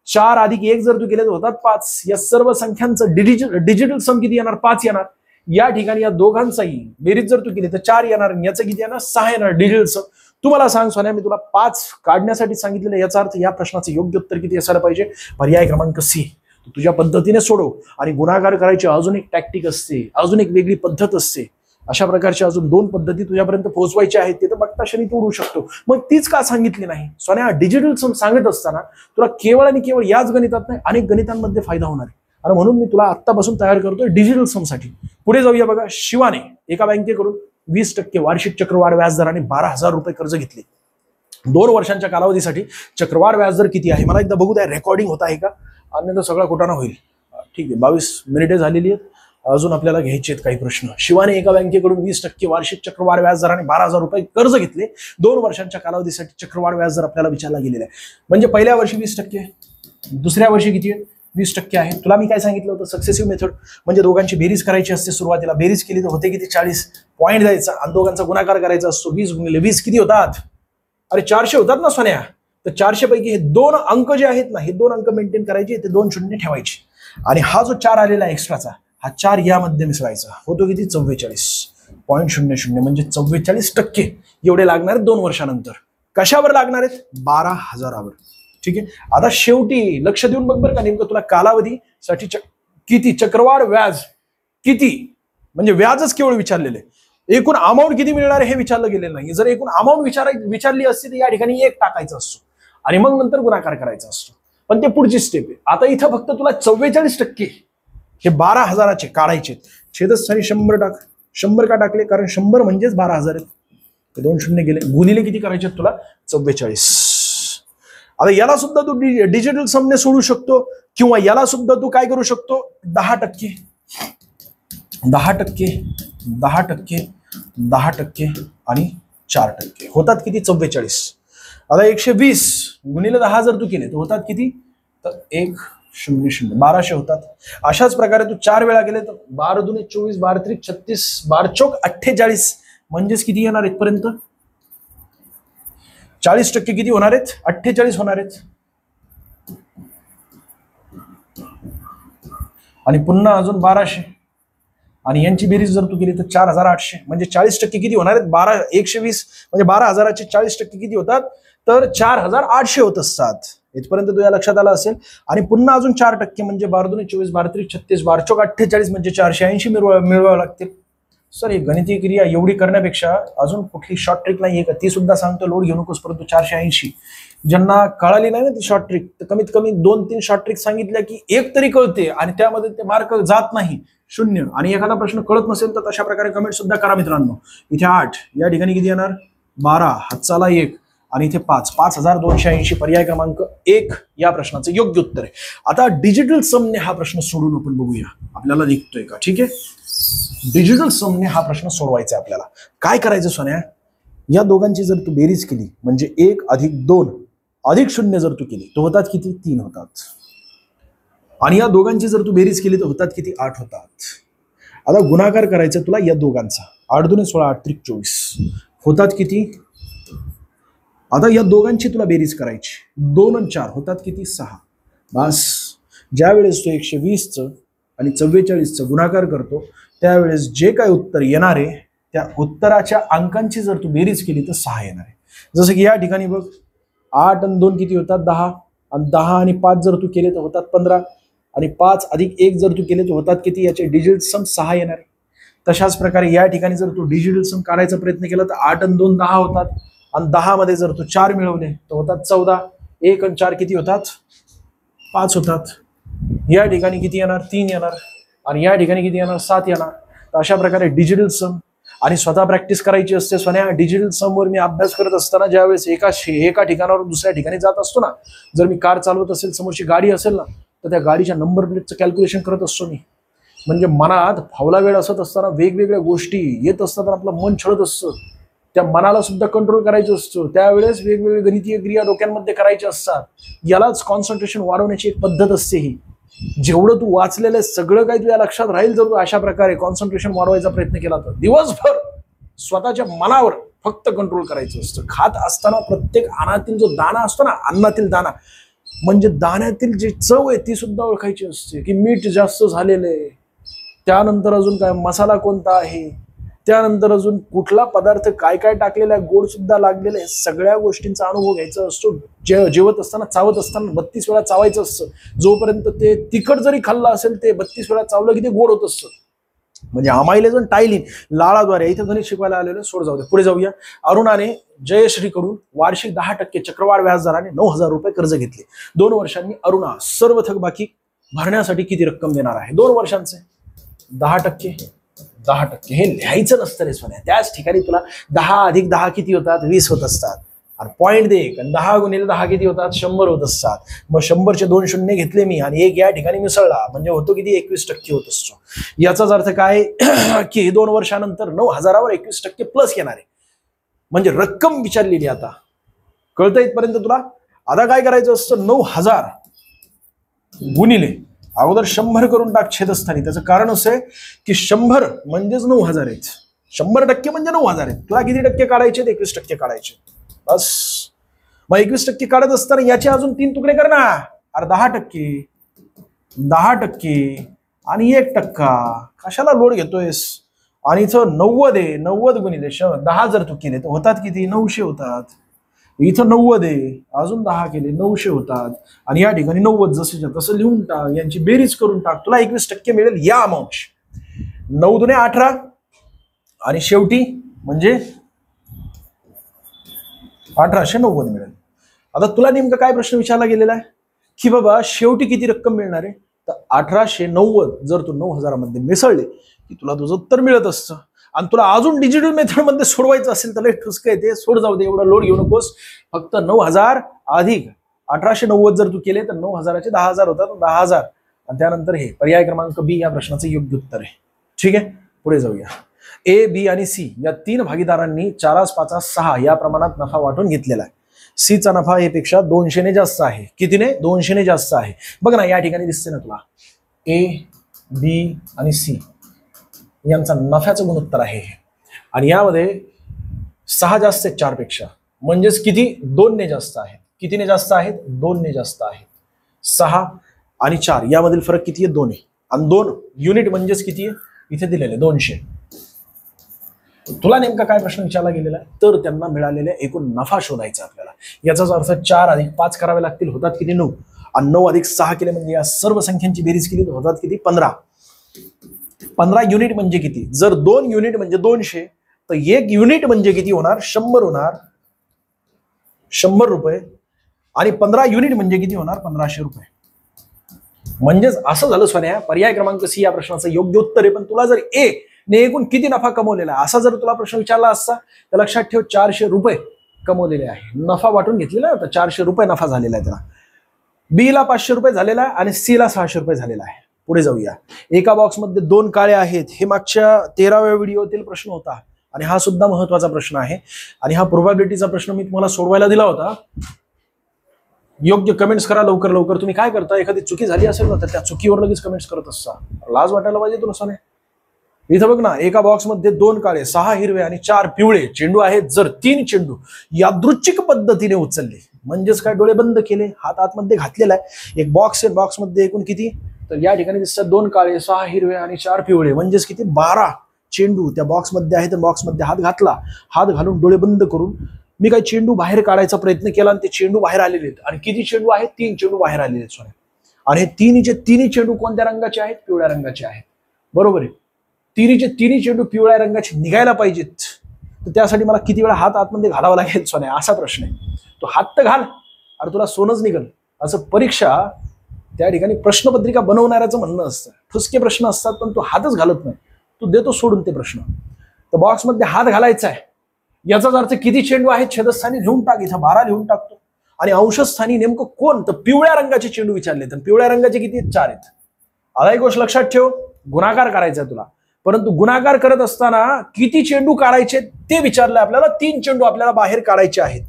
4 अधिक 1 जर तू केले तर होतात 5. या सर्व संख्यांचं डिजिटल सम किती येणार? 5 येणार. या ठिकाणी या दोघांचाही बेरीज जर तू केली तर 4 येणार आणि याचं किती येणार? 6 येणार डिजिटल सम. तुम्हाला सांग सोन्या, मी तुला 5 काढण्यासाठी सांगितलेलं, याचा अर्थ या प्रश्नाचं योग्य उत्तर किती असायला पाहिजे? पर्याय क्रमांक C. तुझ्या पद्धतीने सोडव. आणि गुणाकार करायची अजून एक टॅक्टिक असते, अजून एक वेगळी पद्धत असते. अशा प्रकारच्या अजून 2 पद्धती तुझ्यापर्यंत पोहोचवायच्या आहेत. ते तर बघता क्षणी तू उडू शकतो. मग तीच का सांगितली नाही सोन्या? डिजिटल सम सांगत असताना तुला केवळ आणि केवळ याच गणितात नाही, अनेक गणितांमध्ये फायदा होणार आहे. आणि म्हणून मी तुला आत्तापासून तयार करतोय डिजिटल सम साठी. पुढे जाऊया. बघा, शिवाने एका बँकेकडून 20% वार्षिक चक्रवाढ व्याजदराने 12,000 रुपये कर्ज घेतले. 2 वर्षांच्या कालावधीसाठी चक्रवाढ व्याजदर किती आहे? मला एकदा बघू द्या, रेकॉर्डिंग होत आहे का? अन्यथा सगळा कुटाणा होईल. ठीक आहे, 22 मिनिटे झालेली आहेत. अजून आपल्याला घ्यायचे आहेत काही प्रश्न. शिवाने एका बँकेकडून 20% वार्षिक चक्रवाढ व्याजदराने 12,000 रुपये कर्ज घेतले. 2 वर्षांच्या कालावधीसाठी चक्रवाढ व्याजदर आपल्याला विचारला गेलेला आहे. म्हणजे पहिल्या वर्षी 20%, दुसऱ्या वर्षी किती आहे? 20% आहे. तुला मी काय सांगितलं होतं? सक्सेसिव्ह मेथड म्हणजे दोघांची बेरीज करायची असते. सुरुवातीला बेरीज केली तर होते किती? 40. पॉईंट द्यायचा आणि दोघांचा गुणाकार करायचा असतो. 20 गुणिले 20 किती होतात? अरे 400 होतात ना सोन्या. तर 400 पैकी हे 2 अंक जे आहेत ना, हे 2 अंक मेंटेन करायचे, ते 2 शून्य ठेवायचे. आणि हा जो 4 आलेला एक्स्ट्राचा, हा 4 यामध्ये मिसळायचा. होतो किती? 44.00. म्हणजे 44% एवढे लागणार आहेत 2 वर्षानंतर. कशावर लागणार आहेत? 12,000वर. ठीक आहे. आता शेवटी लक्ष देऊन बघ बरं का, नेमकं तुला कालावधीसाठी किती चक्रवाढ व्याज किती, म्हणजे व्याजच केवळ विचारलेले. एकूण अमाऊंट किती मिळणार हे विचारलं गेलेलं नाही. जर एकूण अमाऊंट विचारली असती तर या ठिकाणी 1 टाकायचा असतो आणि मग नंतर गुणाकार करायचा असतो. पण ते पुढची स्टेप आहे. आता इथं फक्त तुला 44% हे 12,000चे काढायचे. छेदस्थानी 100 टाक. 100 का टाकले? कारण 100 म्हणजेच 12,000 आहेत. ते 2 शून्य गेले. गुणिले किती करायचे तुला? 44. आता याला सुद्धा तू डिजिटल समने सोडू शकतो, किंवा याला सुद्धा तू काय करू शकतो? 10%, 10%, 10%, 10% आणि 4%. होतात किती? 44. आता 120 गुणिले 10 जर तू केले तर होतात किती? तर 100, 1200 होतात. अशाच प्रकारे तू 4 वेळा केले तर 12 दुने 24, 12 त्रिक 36, 12 चौक 48. म्हणजेच किती येणार इथपर्यंत? 40% किती होणार आहेत? 48 होणार आहेत. आणि पुन्हा अजून 1200. आणि यांची बेरीज जर तू केली तर 4800, म्हणजे 40% किती होणार आहेत? 120 म्हणजे 12,000चे 40% किती होतात? तर 4800 होत असतात. इथपर्यंत तुझ्या लक्षात आलं असेल. आणि पुन्हा अजून 4% म्हणजे 12 24 12 36 12 48 म्हणजे 480 मिळवावं लागतील. सर ही गणितीय क्रिया एवढी करण्यापेक्षा अजून कुठली शॉर्ट ट्रिक नाहीये का? ती सुद्धा सांगतो, लोड घेऊ नकोस. परंतु 480 ज्यांना कळाली नाही ना ती शॉर्ट ट्रिक, तर कमीत कमी 2-3 शॉर्ट ट्रिक सांगितल्या की एक तरी कळते आणि त्यामध्ये ते मार्क जात नाही 0. आणि एखादा प्रश्न कळत नसेल तर तशा प्रकारे कमेंट सुद्धा करा मित्रांनो. इथे 8, या ठिकाणी किती येणार? 12, हातचाला 1 आणि इथे 5, 5280 पर्याय क्रमांक 1 या प्रश्नाचं योग्य उत्तर आहे. आता डिजिटल समने हा प्रश्न सोडून आपण बघूया आपल्याला निघतोय का. ठीक आहे, डिजिटल समने हा प्रश्न सोडवायचा आहे आपल्याला. काय करायचं सोन्या? या दोघांची जर तू बेरीज केली म्हणजे 1 + 2 + 0 जर तू केली तर होतात किती? 3 होतात. आणि या दोघांची जर तू बेरीज केली तर होतात किती? 8 होतात. आता गुणाकार करायचा तुला या दोघांचा. 8 2 16 8 3 24 होतात किती? आता या दोघांची तुला बेरीज करायची. 2 आणि 4 होतात किती? 6. बस ज्या वेळेस तू 120चं आणि 44चं गुणाकार करतो त्यावेळेस जे काय उत्तर येणार आहे त्या उत्तराच्या अंकांची जर तू बेरीज केली तर 6 येणार आहे. जसं की या ठिकाणी बघ, 8 आणि 2 किती होतात? 10. आणि 10 आणि 5 जर तू केले तर होतात 15. आणि 5 + 1 जर तू केले तर होतात किती? याचे डिजिटल सम 6 येणार आहे. तशाच प्रकारे या ठिकाणी जर तू डिजिटल सम काढायचा प्रयत्न केला तर 8 आणि 2 10 होतात. आणि 10 मध्ये जर तू 4 मिळवले तर होतात 14. 1 आणि 4 किती होतात? 5 होतात. या ठिकाणी किती येणार? 3 येणार. आणि या ठिकाणी किती येणार? 7 येणार. तर अशा प्रकारे डिजिटल सम. आणि स्वतः प्रॅक्टिस करायची असते सोन्या. डिजिटल समवर मी अभ्यास करत असताना ज्यावेळेस एका ठिकाणावर दुसऱ्या ठिकाणी जात असतो ना, जर मी कार चालवत असेल, समोरची गाडी असेल ना, तर त्या गाडीच्या नंबर प्लेटचं कॅल्क्युलेशन करत असतो मी. म्हणजे मनात फावला वेळ असत असताना वेगवेगळ्या गोष्टी येत असतात, आपलं मन छळत असतं. त्या मनाला सुद्धा कंट्रोल करायचं असतं. त्यावेळेस वेगवेगळे गणितीय क्रिया डोक्यांमध्ये करायच्या असतात. यालाच कॉन्सन्ट्रेशन वाढवण्याची एक पद्धत असते ही. जेवढं तू वाचलेलं सगळं काही तुझ्या लक्षात राहील जर तू अशा प्रकारे कॉन्सन्ट्रेशन वाढवायचा प्रयत्न केला तर. दिवसभर स्वतःच्या मनावर फक्त कंट्रोल करायचं असतं. खात असताना प्रत्येक अन्नातील जो दाणा असतो ना, अन्नातील दाणा म्हणजे दाण्यातील जी चव आहे ती सुद्धा ओळखायची असते. की मीठ जास्त झालेलं आहे, त्यानंतर अजून काय मसाला कोणता आहे, त्यानंतर अजून कुठला पदार्थ काय काय टाकलेला आहे, गोड सुद्धा लागलेला आहे, सगळ्या गोष्टींचा अनुभव घ्यायचा असतो. जेवत असताना, चावत असताना 32 वेळा चावायचं असतं. जोपर्यंत ते तिखट जरी खाल्लं असेल ते 32 वेळा चावलं की ते गोड होत असतं. म्हणजे अमायलेजन टायलिन लाळाद्वारे. इथं गणित शिकवायला आलेलं, सोड जाऊ दे. पुढे जाऊया. अरुणाने जयश्रीकडून वार्षिक 10% चक्रवाढ व्याजदराने 9,000 रुपये कर्ज घेतले. 2 वर्षांनी अरुणा सर्व थकबाकी भरण्यासाठी किती रक्कम देणार आहे? 2 वर्षांचे 10% हे लिहायचं नसतं रे सोन्या. त्याच ठिकाणी तुला 10 + 10 किती होतात? 20 होत असतात. आणि पॉईंट दे. 10 × 10 किती होतात? 100 होत असतात. मग 100चे 2 शून्य घेतले मी आणि 1 या ठिकाणी मिसळला म्हणजे होतो किती? 21% होत असतो. याचाच अर्थ काय की 2 वर्षानंतर 9,000वर 21% प्लस येणार आहे. म्हणजे रक्कम विचारलेली. आता कळतं इथपर्यंत तुला? आता काय करायचं असतं? 9,000 गुणिले अगोदर 100 करून टाक छेदस्थानी. त्याचं कारण असं आहे की 100 म्हणजेच 9,000 आहेत. 100% म्हणजे 9,000 आहेत. तुला किती टक्के काढायचे? 21% काढायचे. बस. मग 21% काढत असताना याचे अजून 3 तुकडे कर ना. अरे 10%, 10% आणि 1%. कशाला लोड घेतोयस? आणि इथं 90 आहे. 90 गुणिले 10 जर तू केले तर होतात किती? 900 होतात. इथं 90 आहे, अजून 10 केले 900 होतात. आणि या ठिकाणी 90 जसं तसं लिहून टाक. यांची बेरीज करून टाक. तुला 21% मिळेल या अमाऊंट. 9 दुने 18 आणि शेवटी म्हणजे 1890 मिळेल. आता तुला नेमकं काय प्रश्न विचारला गेलेला आहे की बाबा शेवटी किती रक्कम मिळणार आहे? तर 1890 जर तू 9,000 मध्ये मिसळले की तुला तुझं उत्तर मिळत असतं. आणि तुला अजून डिजिटल मेथड मध्ये सोडवायचं असेल तर लय ठुसकं आहे ते. सोड जाऊ दे, एवढा लोड घेऊ नकोस. फक्त 9,000 अधिक 1890 जर तू केले तर 9,000चे 10,000 होतात. 10,000 आणि त्यानंतर हे पर्याय क्रमांक बी या प्रश्नाचं योग्य उत्तर आहे. ठीक आहे, पुढे जाऊया. ए, बी आणि सी या 3 भागीदारांनी 4, 5, 6 या प्रमाणात नफा वाटून घेतलेला आहे. सीचा नफा ए पेक्षा 200 जास्त आहे. कितीने? 200 जास्त आहे. बघ ना, या ठिकाणी दिसते ना तुला ए, बी आणि सी यांचा नफ्याचं गुणोत्तर आहे. आणि यामध्ये 6 जास्त आहेत 4 पेक्षा. म्हणजेच किती? 2 ने जास्त आहेत. कितीने जास्त आहेत? 2 ने जास्त आहेत. 6 आणि 4 यामधील फरक किती आहे? 2 आहे. आणि 2 युनिट म्हणजेच किती आहे? इथे दिलेले 200. तुला नेमका काय प्रश्न विचारला गेलेला आहे, तर त्यांना मिळालेले एकूण नफा शोधायचा आपल्याला. याचाच अर्थ 4 अधिक 5 करावे लागतील, होतात किती 9, आणि 9 अधिक 6 केले म्हणजे या सर्व संख्यांची बेरीज केली तर होतात किती 15. 15 युनिट म्हणजे किती, जर 2 युनिट म्हणजे 200 तर 1 युनिट म्हणजे किती होणार 100 होणार, 100 रुपये, आणि 15 युनिट म्हणजे किती होणार 1500 रुपये. म्हणजेच असं झालं सोन्या, पर्याय क्रमांक सी या प्रश्नाचं योग्य उत्तर आहे. पण तुला जर ए ने एकूण किती नफा कमवलेला आहे असा जर तुला प्रश्न विचारला असता तर लक्षात ठेव 400 रुपये कमवलेले आहे, नफा वाटून घेतलेला तर 400 रुपये नफा झालेला आहे त्याला. बी ला 500 रुपये झालेला आहे आणि सी ला 600 रुपये झालेला आहे. पुढे जाऊया. एका बॉक्समध्ये 2 काळे आहेत, हे मागच्या 13व्या व्हिडिओतील प्रश्न होता आणि हा सुद्धा महत्वाचा प्रश्न आहे. आणि हा प्रोबॅबिलिटीचा प्रश्न मी तुम्हाला सोडवायला दिला होता. योग्य कमेंट्स करा लवकर लवकर. तुम्ही काय करता, एखादी चुकी झाली असेल ना तर त्या चुकीवर लगेच कमेंट्स करत असता, लाज वाटायला पाहिजे तुला सोने. इथं बघ ना, एका बॉक्समध्ये 2 काळे 6 हिरवे आणि 4 पिवळे चेंडू आहेत. जर 3 चेंडू यादृच्छिक पद्धतीने उचलले, म्हणजेच काय डोळे बंद केले, हात आतमध्ये घातलेला आहे, एक बॉक्स आहे, बॉक्समध्ये एकूण किती, तर या ठिकाणी दिसतात 2 काळे 6 हिरवे आणि 4 पिवळे, म्हणजेच किती 12 चेंडू त्या बॉक्समध्ये आहेत. बॉक्समध्ये हात घातला, हात घालून डोळे बंद करून मी काही चेंडू बाहेर काढायचा प्रयत्न केला आणि ते चेंडू बाहेर आलेले आहेत. आणि किती चेंडू आहेत, 3 चेंडू बाहेर आलेले आहेत सोन्या. आणि हे तिन्ही चेंडू कोणत्या रंगाचे आहेत, पिवळ्या रंगाचे आहेत. बरोबर आहे, तिन्ही चेंडू पिवळ्या रंगाचे निघायला पाहिजेत, तर त्यासाठी मला किती वेळा हात आतमध्ये घालावा लागेल सोन्या, असा प्रश्न आहे. तो हात तर घाल अरे तुला सोनच निघल, असं परीक्षा त्या ठिकाणी प्रश्नपत्रिका बनवणाऱ्याचं म्हणणं असतं. ठुसके प्रश्न असतात पण तू हातच घालत नाही, तू देतो सोडून ते प्रश्न. तर बॉक्समध्ये हात घालायचा आहे, याचाच अर्थ किती चेंडू आहेत छेदस्थानी लिहून टाक, इथं 12 लिहून टाकतो. आणि अंशस्थानी नेमकं कोण, तर पिवळ्या रंगाचे चेंडू विचारले, तर पिवळ्या रंगाचे किती आहेत, 4 आहेत. आता एक गोष्ट लक्षात ठेव, गुणाकार करायचा आहे तुला, परंतु गुणाकार करत असताना किती चेंडू काढायचे ते विचारलं आपल्याला. 3 चेंडू आपल्याला बाहेर काढायचे आहेत,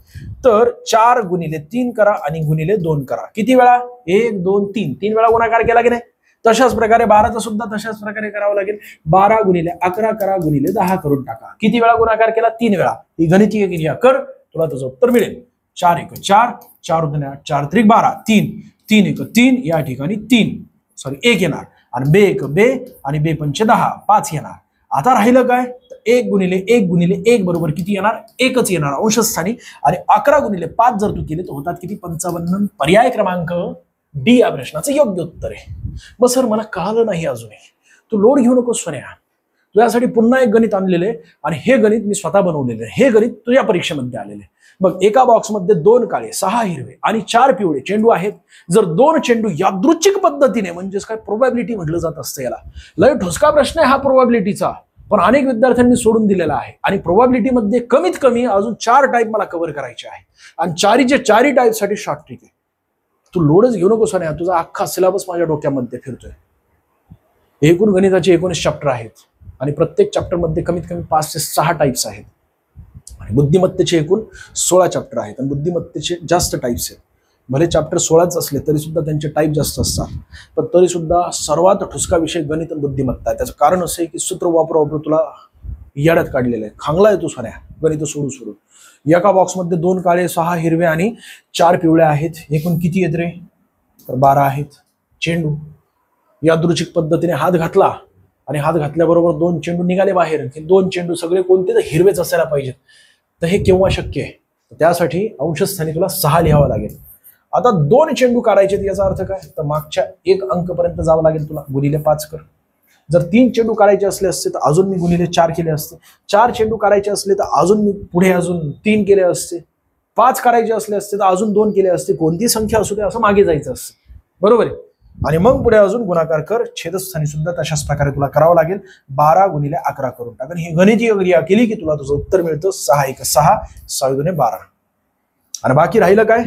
तर 4 गुणिले 3 करा आणि गुणिले 2 करा. किती वेळा, 1 2 3, 3 वेळा गुणाकार केला की नाही. तशाच प्रकारे 12चा सुद्धा तशाच प्रकारे करावं लागेल. 12 गुणिले 11 करा गुणिले 10 करून टाका. किती वेळा गुणाकार केला, 3 वेळा. ही गणितीय क्रिया कर, तुला त्याचं उत्तर मिळेल. 4 1 4, 4 2 8, 4 3 12, 3 3 1 3, या ठिकाणी 1 येणार, आणि 2 1 2 आणि 2 5 10, 5 येणार. आता राहिलं काय, 1 गुणिले 1 गुणिले 1 बरोबर किती येणार, 1च येणार अंशस्थानी. आणि 11 गुणिले 5 जर तू केले तर होतात किती, 55. पर्याय क्रमांक डी या प्रश्नाचं योग्य उत्तर आहे. मग सर मला कळालं नाही अजूनही, तू लोड घेऊ नकोस सोन्या. तुझ्यासाठी पुन्हा एक गणित आणलेले आणि हे गणित मी स्वतः बनवलेले, हे गणित तुझ्या परीक्षेमध्ये आलेले. बघ, एका बॉक्समध्ये 2 काळे 6 हिरवे आणि 4 पिवळे चेंडू आहेत. जर 2 चेंडू यादृच्छिक पद्धतीने, म्हणजेच काय प्रोबॅबिलिटी म्हटलं जात असतं याला. लय ठोसका प्रश्न आहे हा प्रोबॅबिलिटीचा, पण अनेक विद्यार्थ्यांनी सोडून दिलेला आहे. आणि प्रोबॅबिलिटीमध्ये कमीत कमी अजून 4 टाईप मला कव्हर करायचे आहे, आणि 4च्या टाईपसाठी शॉर्ट ट्रिक आहे. तू लोडच घेऊ नको सोन्या, तुझा अख्खा सिलेबस माझ्या डोक्यामध्ये फिरतोय. एकूण गणिताचे 19 चॅप्टर आहेत आणि प्रत्येक चॅप्टरमध्ये कमीत कमी 5 ते 6 टाईप्स आहेत. आणि बुद्धिमत्तेचे एकूण 16 चॅप्टर आहेत आणि बुद्धिमत्तेचे जास्त टाईप्स आहेत. भले चॅप्टर 16च असले तरी सुद्धा त्यांचे टाईप जास्त असतात, पण तरी सुद्धा सर्वात ठुसका विषय गणित आणि बुद्धिमत्ता आहे. त्याचं कारण असं आहे की सूत्र वापरू तुला येड्यात काढलेलं आहे, खांगला तू सोन्या गणित सोडून. एका बॉक्समध्ये 2 काळे 6 हिरवे आणि 4 पिवळे आहेत. एकूण किती येत रे, तर 12 आहेत चेंडू. यादृच्छिक पद्धतीने हात घातला आणि हात घातल्याबरोबर 2 चेंडू निघाले बाहेर. हे 2 चेंडू सगळे कोणते, तर हिरवेच असायला पाहिजेत. तर हे केव्हा शक्य आहे, त्यासाठी अंशस्थानी तुला 6 लिहावं लागेल. आता 2 चेंडू काढायचे, याचा अर्थ काय, तर मागच्या 1 अंकपर्यंत जावं लागेल तुला, गुणिले 5 कर. जर 3 चेंडू काढायचे असले असते तर अजून मी गुणिले 4 केले असते. 4 चेंडू काढायचे असले तर अजून मी पुढे अजून 3 केले असते. 5 काढायचे असले असते तर अजून 2 केले असते. कोणती संख्या असू दे असं मागे जायचं असतं, बरोबर आहे. आणि मग पुढे अजून गुणाकार कर. छेदस्थानी सुद्धा तशाच प्रकारे तुला करावं लागेल. 12 गुणिले 11 करून टाक. आणि ही गणितीय क्रिया केली की तुला तुझं उत्तर मिळतं 6 1 6, 6 2 12. आणि बाकी राहिलं काय,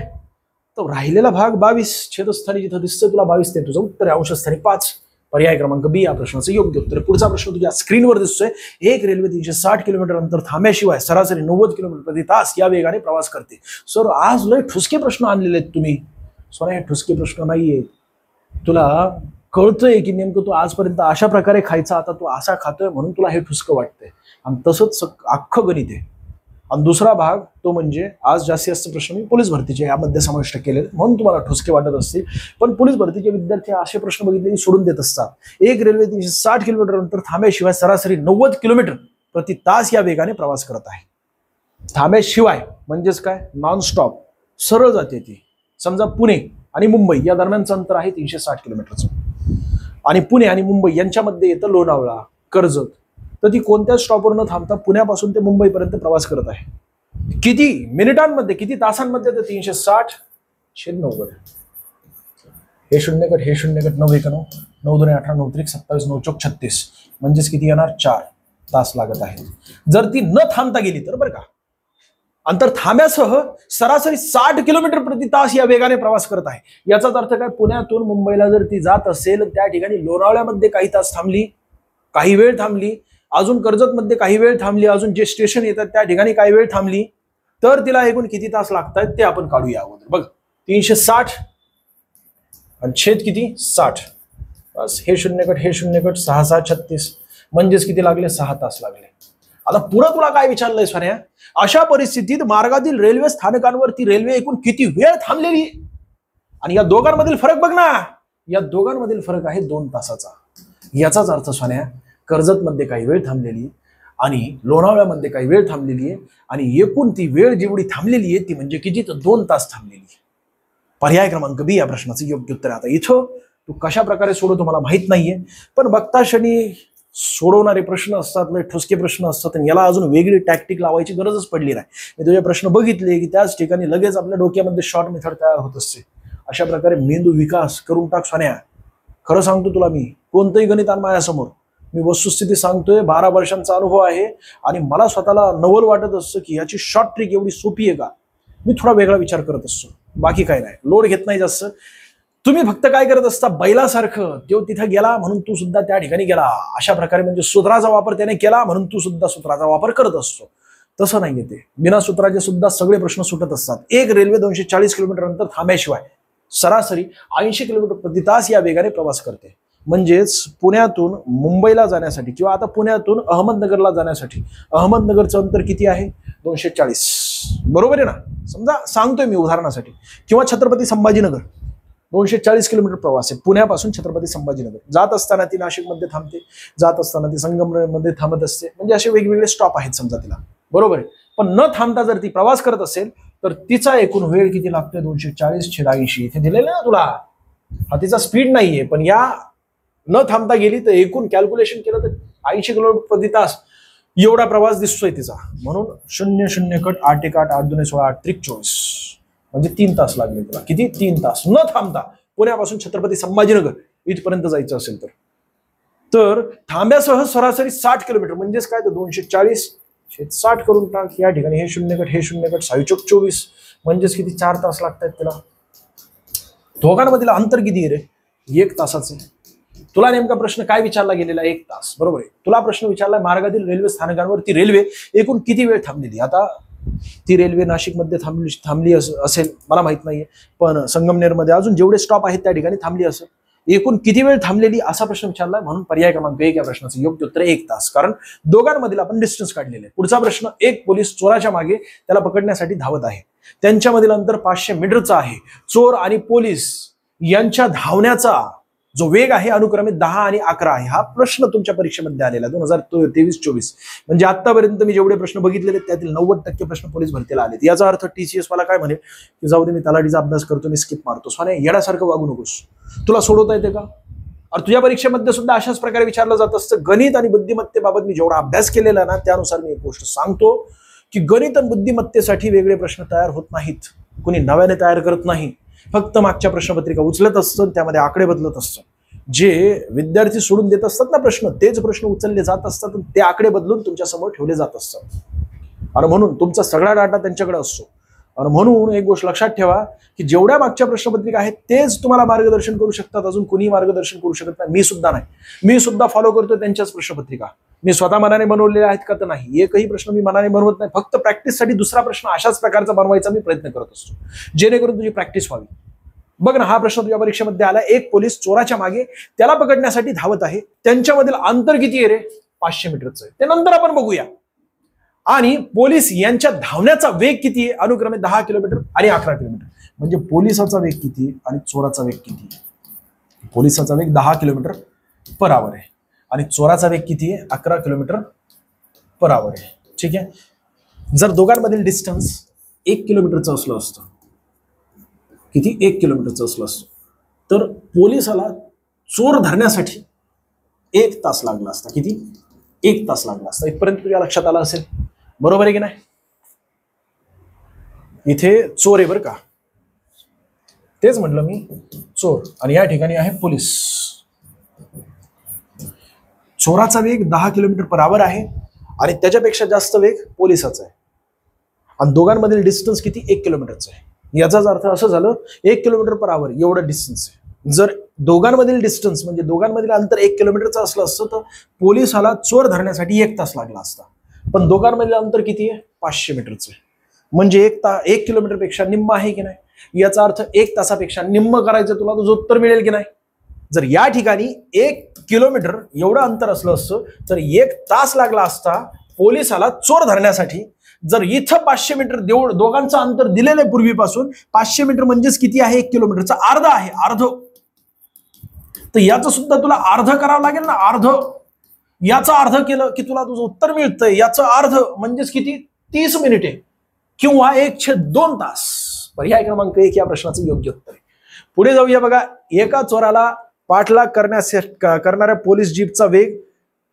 तर राहिलेला भाग 22. छेदस्थानी जिथं दिसतं तुला 22 ते तुझं उत्तर आहे. अंशस्थानी 5. पर्याय क्रमांक बी या प्रश्नाचं योग्य उत्तर. पुढचा प्रश्न तुझ्या स्क्रीनवर दिसतोय. एक रेल्वे 360 किलोमीटर अंतर थांब्याशिवाय सरासरी 90 किलोमीटर प्रति तास या वेगाने प्रवास करते. सर आज लय ठुसके प्रश्न आणलेले आहेत तुम्ही. सोना हे ठुसके प्रश्न नाहीये. तुला कळतंय की नेमकं तू आजपर्यंत अशा प्रकारे खायचा, आता तू असा खातोय म्हणून तुला हे ठुसकं वाटतंय. आणि तसंच अख्खं गणित आहे. आणि दुसरा भाग तो म्हणजे आज जास्तीत जास्त प्रश्न मी पोलीस भरतीचे यामध्ये समाविष्ट केले, म्हणून तुम्हाला ठोसके वाटत असतील. पण पोलीस भरतीचे विद्यार्थी असे प्रश्न बघितले की सोडून देत असतात. एक रेल्वे 360 किलोमीटर अंतर थांब्याशिवाय सरासरी 90 किलोमीटर प्रति तास या वेगाने प्रवास करत आहे. थांब्याशिवाय म्हणजेच काय, नॉनस्टॉप सरळ जाते ती. समजा पुणे आणि मुंबई या दरम्यानचं अंतर आहे 360 किलोमीटरचं, आणि पुणे आणि मुंबई यांच्यामध्ये येतं लोणावळा, कर्जत. तर ती कोणत्या स्टॉपवर न थांबता पुण्यापासून ते मुंबईपर्यंत प्रवास करत आहे. किती मिनिटांमध्ये, किती तासांमध्ये? तर 360/90. हे शून्यकट हे शून्यकट 9×1 9×2 = 18 9×3 = 27 9×4 = 36. म्हणजेच किती येणार? 4 तास लागत आहे. जर ती न थांबता गेली तर बरं का, अंतर थांब्यासह सरासरी 60 किलोमीटर प्रति तास या वेगाने प्रवास करत आहे. याचाच अर्थ काय, पुण्यातून मुंबईला जर ती जात असेल त्या ठिकाणी लोणावळ्यामध्ये काही तास थांबली, काही वेळ थांबली, अजून कर्जतमध्ये काही वेळ थांबली, अजून जे स्टेशन येतात त्या ठिकाणी काही वेळ थांबली, तर तिला एकूण किती तास लागतात ते आपण काढूया अगोदर. बघ 360 आणि छेद किती 60, बस हे शून्यकट हे शून्यकट 6×6 = 36. म्हणजेच किती लागले? 6 तास लागले. आता पुढे तुला काय विचारलंय सोन्या, अशा परिस्थितीत मार्गातील रेल्वे स्थानकांवरती रेल्वे एकूण किती वेळ थांबलेली, आणि या दोघांमधील फरक बघ ना. या दोघांमधील फरक आहे 2 तासाचा. याचाच अर्थ सोन्या, कर्जतमध्ये काही वेळ थांबलेली आणि लोणावळ्यामध्ये काही वेळ थांबलेली आहे, आणि एकूण ती वेळ जेवढी थांबलेली आहे ती म्हणजे किती? तर 2 तास थांबलेली आहे. पर्याय क्रमांक बी या प्रश्नाचं योग्य उत्तर आहे. आता इथं तू कशा प्रकारे सोडव तुम्हाला माहित नाहीये, पण बघता क्षणी सोडवणारे प्रश्न असतात, ठोसके प्रश्न असतात, आणि याला अजून वेगळी टॅक्टिक लावायची गरजच पडली नाही. मी तुझे प्रश्न बघितले की त्याच ठिकाणी लगेच आपल्या डोक्यामध्ये शॉर्ट मेथड तयार होत असते. अशा प्रकारे मेंदू विकास करून टाक सोन्या. खरं सांगतो तुला, मी कोणतंही गणित आण माझ्यासमोर, मी वस्तुस्थिती सांगतोय. 12 वर्षांचा अनुभव आहे आणि मला स्वतःला नवल वाटत असतं की याची शॉर्ट ट्रिक एवढी सोपी आहे का. मी थोडा वेगळा विचार करत असतो, बाकी काय नाही, लोड घेत नाही जास्त. तुम्ही फक्त काय करत असता, बैलासारखं तो तिथे गेला म्हणून तू सुद्धा त्या ठिकाणी गेला, अशा प्रकारे म्हणजे सूत्राचा वापर त्याने केला म्हणून तू सुद्धा सूत्राचा वापर करत असतो. तसं नाहीये ते. बिना सूत्राचे सुद्धा सगळे प्रश्न सुटत असतात. एक रेल्वे 240 किलोमीटर अंतर थांब्याशिवाय सरासरी 80 किलोमीटर प्रति तास या वेगाने प्रवास करते. म्हणजेच पुण्यातून मुंबईला जाण्यासाठी किंवा आता पुण्यातून अहमदनगरला जाण्यासाठी अहमदनगरचं अंतर किती आहे? 240. बरोबर आहे ना. समजा सांगतोय मी उदाहरणासाठी. किंवा छत्रपती संभाजीनगर 240 किलोमीटर प्रवास आहे पुण्यापासून छत्रपती संभाजीनगर. जात असताना ती नाशिकमध्ये थांबते, जात असताना ती संगमनेरमध्ये थांबत असते. म्हणजे असे वेगवेगळे स्टॉप आहेत समजा तिला. बरोबर आहे. पण न थांबता जर ती प्रवास करत असेल तर तिचा एकूण वेळ किती लागतोय? 240/80. इथे दिलेलं ना तुला. हा तिचा स्पीड नाहीये, पण या न थांबता गेली तर एकूण कॅल्क्युलेशन केलं तर 80 किलोमीटर प्रति तास एवढा प्रवास दिसतोय तिचा. म्हणून 0×0 = 8×1 = 8×16 = 8×3 = 24. म्हणजे 3 तास लागले तुला. किती? 3 तास न थांबता पुण्यापासून छत्रपती संभाजीनगर इथपर्यंत जायचं असेल तर थांब्यासह सरासरी 60 किलोमीटर. म्हणजेच काय? तर 240/60 करून टाक. या ठिकाणी हे शून्यकट हे शून्यकट 6×4 = 24. म्हणजेच किती? 4 तास लागतात तिला. दोघांमधील अंतर किती आहे रे? 1 तासाचं. तुला नेमका प्रश्न काय विचारला गेलेला? 1 तास. बरोबर आहे. तुला प्रश्न विचारला मार्गातील रेल्वे स्थानकांवर ती रेल्वे एकूण किती वेळ थांबलेली. आता ती रेल्वे नाशिकमध्ये थांबली असेल मला माहित नाहीये, पण संगमनेरमध्ये अजून जेवढे स्टॉप आहेत त्या ठिकाणी थांबली असेल. एकूण किती वेळ थांबलेली असा प्रश्न विचारला. म्हणून पर्याय क्रमांक 1 या प्रश्नाचं योग्य उत्तर 1 तास. कारण दोघांमधील आपण डिस्टन्स काढलेले आहे. पुढचा प्रश्न. एक पोलीस चोराच्या मागे त्याला पकडण्यासाठी धावत आहे. त्यांच्यामधील अंतर 500 मीटरचं आहे. चोर आणि पोलीस यांच्या धावण्याचा जो वेग आहे अनुक्रमे 10 आणि 11 आहे. हा प्रश्न तुमच्या परीक्षेमध्ये आलेला 2023-24. म्हणजे आतापर्यंत मी जेवढे प्रश्न बघितलेले त्यातील 90% प्रश्न पोलीस भरतीला आलेत. याचा अर्थ TCS मला काय म्हणे की जाऊ दे, मी तलाठीचा अभ्यास करतो, मी स्किप मारतो. स्वाने येण्यासारखं वागू नकोस. तुला सोडवता येते का? और तुझ्या परीक्षेमध्ये सुद्धा अशाच प्रकारे विचारलं जात असतं. गणित आणि बुद्धिमत्तेबाबत मी जेवढा अभ्यास केलेला ना त्यानुसार मी एक गोष्ट सांगतो की गणित आणि बुद्धिमत्तेसाठी वेगळे प्रश्न तयार होत नाहीत. कुणी नव्याने तयार करत नाही. फक्त मागच्या प्रश्नपत्रिका उचलत असतं, त्यामध्ये आकडे बदलत असतं. जे विद्यार्थी सोडून देत असतात ना प्रश्न, तेच प्रश्न उचलले जात असतात, ते आकडे बदलून तुमच्या समोर ठेवले जात असतात. आणि म्हणून तुमचा सगळा डाटा त्यांच्याकडे असतो. आणि म्हणून एक गोष्ट लक्षात ठेवा की जेवढ्या मागच्या प्रश्नपत्रिका आहेत तेच तुम्हाला मार्गदर्शन करू शकतात. अजून कुणी मार्गदर्शन करू शकत नाही. मी सुद्धा नाही. मी सुद्धा फॉलो करतो त्यांच्याच प्रश्नपत्रिका. मी स्वतः मनाने बनवलेल्या आहेत का? तर नाही. एकही प्रश्न मी मनाने बनवत नाही. फक्त प्रॅक्टिससाठी दुसरा प्रश्न अशाच प्रकारचा बनवायचा मी प्रयत्न करत असतो, जेणेकरून तुझी प्रॅक्टिस व्हावी. बघ ना, हा प्रश्न तुझ्या परीक्षेमध्ये आला. एक पोलीस चोराच्या मागे त्याला पकडण्यासाठी धावत आहे. त्यांच्यामधील अंतर किती आहे रे? 500 मीटरचं आहे. ते नंतर आपण बघूया. आणि पोलीस यांच्या धावण्याचा वेग किती आहे? अनुक्रमे 10 किलोमीटर आणि 11 किलोमीटर. म्हणजे पोलिसाचा वेग किती आणि चोराचा वेग किती? पोलिसाचा वेग 10 किलोमीटर पर आवर आहे आणि चोराचा वेग किती आहे? 11 किलोमीटर पर आवर आहे. ठीक आहे. जर दोघांमधील डिस्टन्स 1 किलोमीटरचं असलं असतं, किती? 1 किलोमीटरचं असलं असतं, तर पोलिसाला चोर धरण्यासाठी 1 तास लागला असता. किती? 1 तास लागला असता. इथपर्यंत तुझ्या लक्षात आलं असेल, बरोबर आहे की नाही? इथे चोर आहे बरं का, तेच म्हटलं मी, चोर, आणि या ठिकाणी आहे पोलीस. चोराचा वेग 10 किलोमीटर पर आवर आहे आणि त्याच्यापेक्षा जास्त वेग पोलिसाचा आहे आणि दोघांमधील डिस्टन्स किती? 1 किलोमीटरचा आहे. याचाच अर्थ असं झालं 1 किलोमीटर पर आवर एवढं डिस्टन्स आहे. जर दोघांमधील डिस्टन्स म्हणजे दोघांमधील अंतर 1 किलोमीटरचं असलं असतं तर पोलिसाला चोर धरण्यासाठी 1 तास लागला असता. पण दोघांमधील अंतर किती आहे? 500 मीटरचं आहे. म्हणजे 1 किलोमीटर पेक्षा निम्म आहे की नाही? याचा अर्थ 1 तासापेक्षा निम्म करायचं तुला तुझं उत्तर मिळेल की नाही? जर या ठिकाणी 1 किलोमीटर एवढं अंतर असलं असतं तर 1 तास लागला असता पोलिसाला चोर धरण्यासाठी. जर इथं 500 मीटर दोघांचं अंतर दिलेलं आहे पूर्वीपासून, 500 मीटर म्हणजेच किती आहे? 1 किलोमीटरचा अर्ध आहे, अर्ध. तर याचं सुद्धा तुला अर्ध करावं लागेल ना, अर्ध. याचं अर्ध केलं की तुला तुझं उत्तर मिळतंय. याचं अर्ध म्हणजेच किती? 30 मिनिटे किंवा 1/2 तास. पर्याय क्रमांक 1 या प्रश्नाचं योग्य उत्तर आहे. पुढे जाऊया बघा. एका चोराला पाठलाग करणाऱ्या पोलीस जीपचा वेग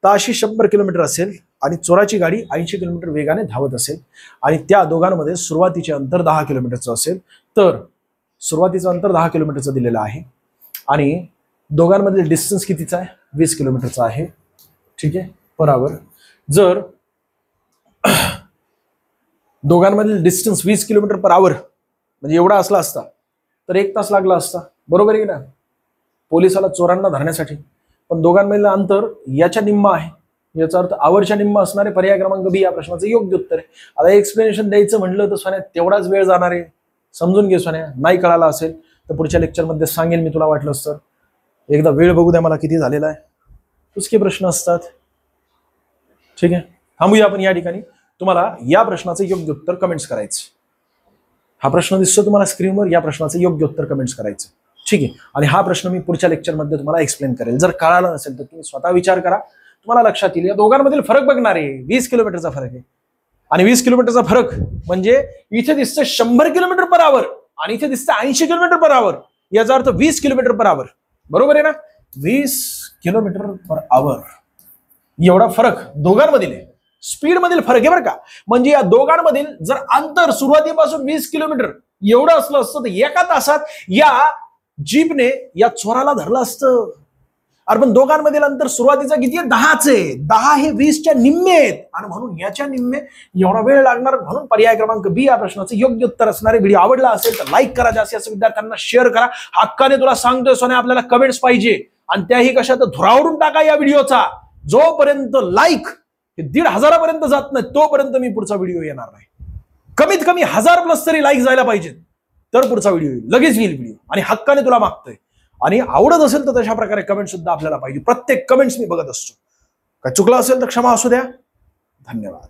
ताशी 100 किलोमीटर असेल आणि चोराची गाडी 80 किलोमीटर वेगाने धावत असेल आणि त्या दोघांमध्ये सुरुवातीचे अंतर 10 किलोमीटरचं असेल, तर सुरुवातीचं अंतर 10 किलोमीटरचं दिलेलं आहे आणि दोघांमधील डिस्टन्स कितीचा आहे? 20 किलोमीटरचा आहे. ठीक आहे, पर आवर. जर दोघांमधील डिस्टन्स 20 किलोमीटर पर आवर म्हणजे एवढा असला असता तर 1 तास लागला असता, बरोबर आहे की ना, पोलिसाला चोरांना धरण्यासाठी. पण दोघांमधील अंतर याच्या निम्म आहे, याचा अर्थ आवरच्या निम्म असणारे पर्याय क्रमांक बी या प्रश्नाचं योग्य उत्तर आहे. आता एक्सप्लेनेशन द्यायचं म्हटलं तर सोन्या तेवढाच वेळ जाणार आहे. समजून घे सोन्या. नाही कळाला असेल तर पुढच्या लेक्चरमध्ये सांगेल मी तुला वाटलंच तर. एकदा वेळ बघू द्या मला किती झालेला आहे. तुझके प्रश्न असतात. ठीक आहे, थांबूया आपण या ठिकाणी. तुम्हाला या प्रश्नाचं योग्य उत्तर कमेंट्स करायचं. हा प्रश्न दिसतो तुम्हाला स्क्रीनवर, या प्रश्नाचं योग्य उत्तर कमेंट्स करायचं. ठीक आहे, आणि हा प्रश्न मी पुढच्या लेक्चरमध्ये तुम्हाला एक्सप्लेन करेल. जर कळाला नसेल तर तुम्ही स्वतः विचार करा, तुम्हाला लक्षात येईल. या दोघांमधील फरक बघणार आहे, 20 किलोमीटरचा फरक आहे आणि 20 किलोमीटरचा फरक म्हणजे इथे दिसतं 100 किलोमीटर पर आवर आणि इथे दिसतं 80 किलोमीटर पर आवर. याचा अर्थ 20 किलोमीटर पर आवर, बरोबर आहे ना? 20 किलोमीटर पर आवर एवढा फरक दोघांमधील आहे. स्पीड मधील फरक आहे बरं का. म्हणजे या दोघांमधील जर अंतर सुरुवातीपासून 20 किलोमीटर एवढं असलं असतं तर एका तासात या जीपने या चोराला धरलं असतं. अरे पण दोघांमधील अंतर सुरुवातीचा किती आहे? 10च आहे. 10 हे 20च्या निम्मे आहेत आणि म्हणून याच्या निम्मे एवढा वेळ लागणार. म्हणून पर्याय क्रमांक बी या प्रश्नाचं योग्य उत्तर असणार आहे. व्हिडिओ आवडला असेल तर लाईक करा, जास्तीत जास्त विद्यार्थ्यांना शेअर करा. हक्काने तुला सांगतोय सोन्या, आपल्याला कमेंट्स पाहिजे आणि त्याही कशा तर धुरावरून टाका या व्हिडिओचा. जोपर्यंत लाईक 1,500 पर्यंत जात नाही तोपर्यंत मी पुढचा व्हिडिओ येणार नाही. कमीत कमी 1000+ तरी लाईक जायला पाहिजेत तर पुढचा व्हिडिओ येईल. लगेच येईल व्हिडिओ आणि हक्काने तुला मागतोय. आणि आवडत असेल तर तशा प्रकारे कमेंट सुद्धा आपल्याला पाहिजे. प्रत्येक कमेंट्स मी बघत असतो. काय चुकलं असेल तर क्षमा असू द्या. धन्यवाद.